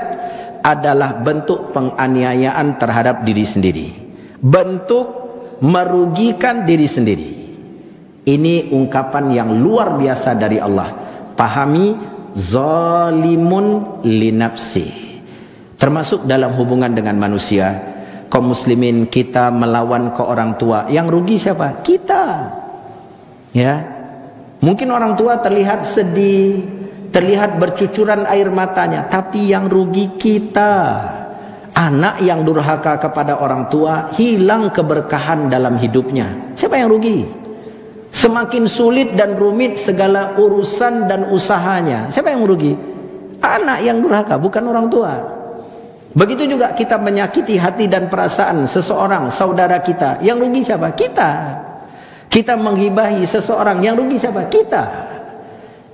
Speaker 3: adalah bentuk penganiayaan terhadap diri sendiri, bentuk merugikan diri sendiri. Ini ungkapan yang luar biasa dari Allah. Pahami, zalimun linafsi. Termasuk dalam hubungan dengan manusia, kaum muslimin, kita melawan ke orang tua, yang rugi siapa? Kita. Ya, mungkin orang tua terlihat sedih, terlihat bercucuran air matanya, tapi yang rugi kita. Anak yang durhaka kepada orang tua, hilang keberkahan dalam hidupnya. Siapa yang rugi? Semakin sulit dan rumit segala urusan dan usahanya. Siapa yang rugi? Anak yang durhaka, bukan orang tua. Begitu juga kita menyakiti hati dan perasaan seseorang, saudara kita. Yang rugi siapa? Kita. Kita menghibahi seseorang, yang rugi siapa? Kita.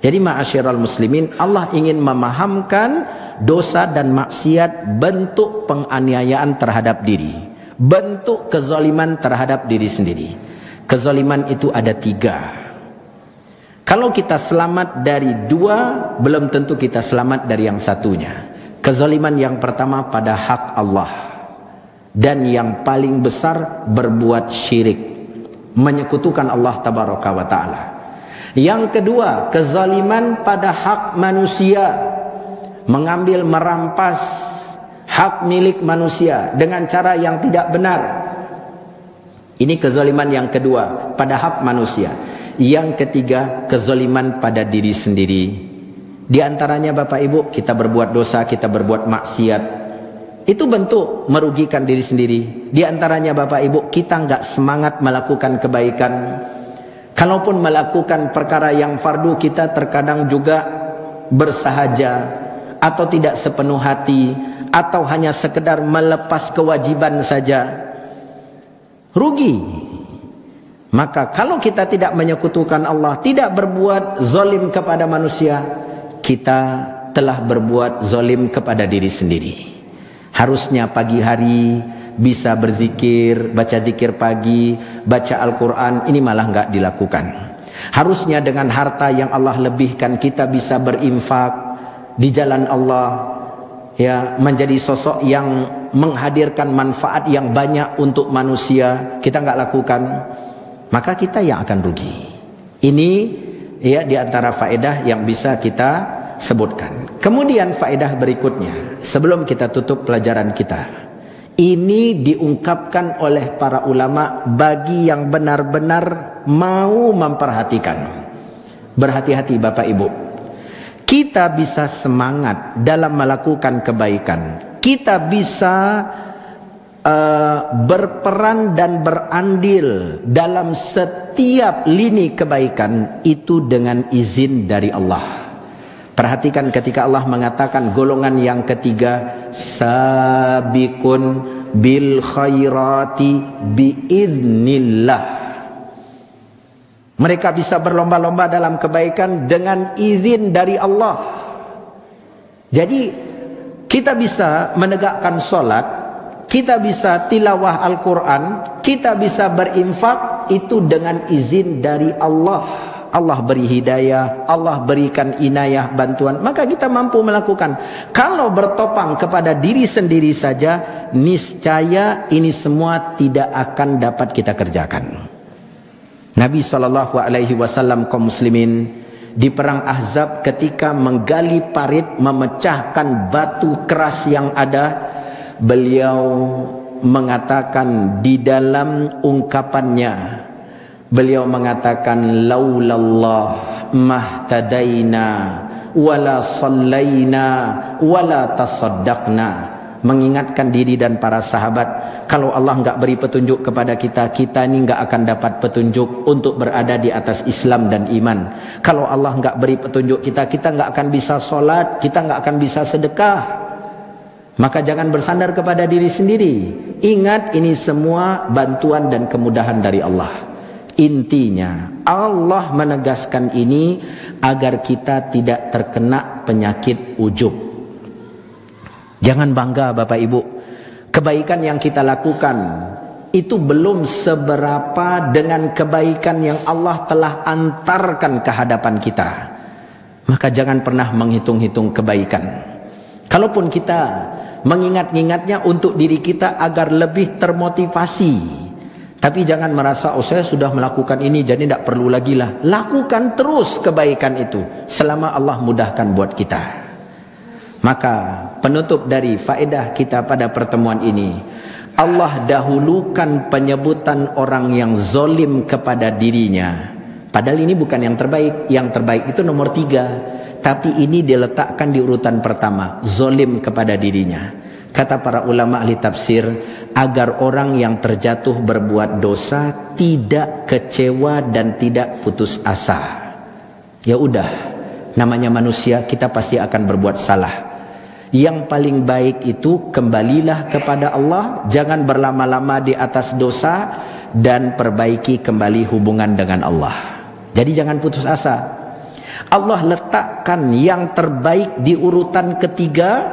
Speaker 3: Jadi ma'asyiral muslimin, Allah ingin memahamkan dosa dan maksiat bentuk penganiayaan terhadap diri, bentuk kezaliman terhadap diri sendiri. Kezaliman itu ada 3. Kalau kita selamat dari 2, belum tentu kita selamat dari yang satunya. Kezaliman yang pertama pada hak Allah, dan yang paling besar berbuat syirik, menyekutukan Allah tabaraka wa ta'ala. Yang kedua, kezaliman pada hak manusia, mengambil, merampas hak milik manusia dengan cara yang tidak benar. Ini kezaliman yang kedua pada hak manusia. Yang ketiga, kezaliman pada diri sendiri. Di antaranya Bapak Ibu, kita berbuat dosa, kita berbuat maksiat, itu bentuk merugikan diri sendiri. Di antaranya Bapak Ibu, kita nggak semangat melakukan kebaikan. Kalaupun melakukan perkara yang fardu, kita terkadang juga bersahaja atau tidak sepenuh hati, atau hanya sekedar melepas kewajiban saja. Rugi. Maka kalau kita tidak menyekutukan Allah, tidak berbuat zalim kepada manusia, kita telah berbuat zalim kepada diri sendiri. Harusnya pagi hari bisa berzikir, baca zikir pagi, baca Al-Quran, ini malah nggak dilakukan. Harusnya dengan harta yang Allah lebihkan, kita bisa berinfak di jalan Allah, ya, menjadi sosok yang menghadirkan manfaat yang banyak untuk manusia. Kita nggak lakukan, maka kita yang akan rugi. Ini ya diantara faedah yang bisa kita sebutkan. Kemudian faedah berikutnya, sebelum kita tutup pelajaran kita, ini diungkapkan oleh para ulama bagi yang benar-benar mau memperhatikan. Berhati-hati Bapak Ibu. Kita bisa semangat dalam melakukan kebaikan. Kita bisa berperan dan berandil dalam setiap lini kebaikan itu dengan izin dari Allah. Perhatikan ketika Allah mengatakan golongan yang ketiga, sabiqun bil khairati biiznillah. Mereka bisa berlomba-lomba dalam kebaikan dengan izin dari Allah. Jadi kita bisa menegakkan solat, kita bisa tilawah Al-Quran, kita bisa berinfak, itu dengan izin dari Allah. Allah beri hidayah, Allah berikan inayah, bantuan, maka kita mampu melakukan. Kalau bertopang kepada diri sendiri saja, niscaya ini semua tidak akan dapat kita kerjakan. Nabi SAW kaum muslimin di perang Ahzab ketika menggali parit, memecahkan batu keras yang ada, beliau mengatakan di dalam ungkapannya, beliau mengatakan laulallah mahtadaina wala sallaina wala tasaddaqna. Mengingatkan diri dan para sahabat, kalau Allah enggak beri petunjuk kepada kita, kita ini enggak akan dapat petunjuk untuk berada di atas Islam dan iman. Kalau Allah enggak beri petunjuk kita, kita enggak akan bisa solat, kita enggak akan bisa sedekah. Maka jangan bersandar kepada diri sendiri. Ingat, ini semua bantuan dan kemudahan dari Allah. Intinya Allah menegaskan ini agar kita tidak terkena penyakit ujub. Jangan bangga Bapak Ibu, kebaikan yang kita lakukan itu belum seberapa dengan kebaikan yang Allah telah antarkan ke hadapan kita. Maka jangan pernah menghitung-hitung kebaikan. Kalaupun kita mengingat-ingatnya untuk diri kita agar lebih termotivasi, tapi jangan merasa, oh saya sudah melakukan ini jadi tidak perlu lagi lah. Lakukan terus kebaikan itu selama Allah mudahkan buat kita. Maka penutup dari faedah kita pada pertemuan ini, Allah dahulukan penyebutan orang yang zolim kepada dirinya. Padahal ini bukan yang terbaik. Yang terbaik itu nomor 3. Tapi ini diletakkan di urutan pertama, zolim kepada dirinya. Kata para ulama ahli tafsir, agar orang yang terjatuh berbuat dosa tidak kecewa dan tidak putus asa. Ya udah, namanya manusia, kita pasti akan berbuat salah. Yang paling baik itu kembalilah kepada Allah, jangan berlama-lama di atas dosa, dan perbaiki kembali hubungan dengan Allah. Jadi jangan putus asa. Allah letakkan yang terbaik di urutan ketiga,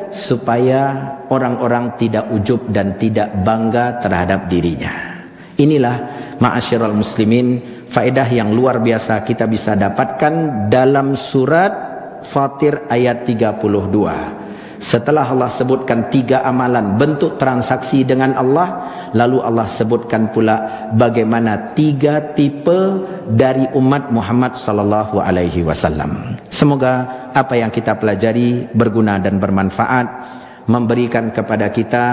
Speaker 3: supaya orang-orang tidak ujub dan tidak bangga terhadap dirinya. Inilah ma'asyiral muslimin, faedah yang luar biasa kita bisa dapatkan dalam surat Fatir ayat 32. Setelah Allah sebutkan 3 amalan bentuk transaksi dengan Allah, lalu Allah sebutkan pula bagaimana 3 tipe dari umat Muhammad sallallahu alaihi wasallam. Semoga apa yang kita pelajari berguna dan bermanfaat, memberikan kepada kita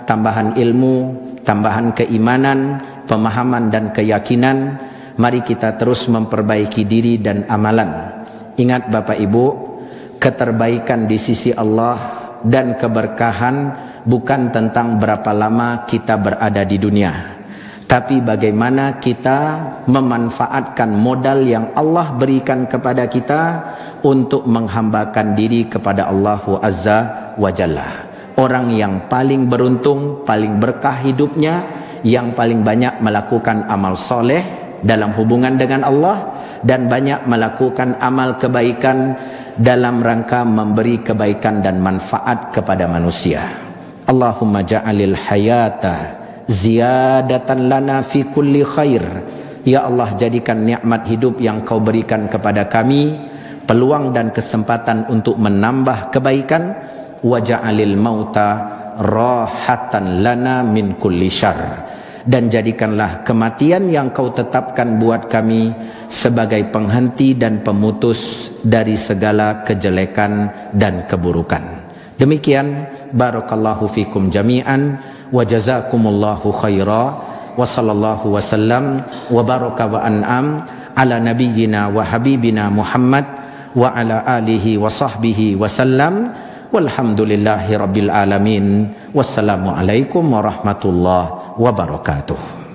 Speaker 3: tambahan ilmu, tambahan keimanan, pemahaman dan keyakinan. Mari kita terus memperbaiki diri dan amalan. Ingat Bapak Ibu, keterbaikan di sisi Allah dan keberkahan bukan tentang berapa lama kita berada di dunia, tapi bagaimana kita memanfaatkan modal yang Allah berikan kepada kita untuk menghambakan diri kepada Allah Azza wa Jalla. Orang yang paling beruntung, paling berkah hidupnya, yang paling banyak melakukan amal soleh dalam hubungan dengan Allah, dan banyak melakukan amal kebaikan dalam rangka memberi kebaikan dan manfaat kepada manusia. Allahumma ja'alil hayata ziyadatan lana fi kulli khair. Ya Allah, jadikan nikmat hidup yang Kau berikan kepada kami peluang dan kesempatan untuk menambah kebaikan. Wa ja'alil mauta rahatan lana min kulli syarr. Dan jadikanlah kematian yang Kau tetapkan buat kami sebagai penghenti dan pemutus dari segala kejelekan dan keburukan. Demikian, barakallahu fikum jami'an wa jazakumullahu khaira wa sallallahu wasallam wa baraka wa an'am ala nabiyyina wa habibina Muhammad wa ala alihi wa sahbihi wasallam. Walhamdulillahi rabbil alamin. Wassalamualaikum warahmatullahi wabarakatuh.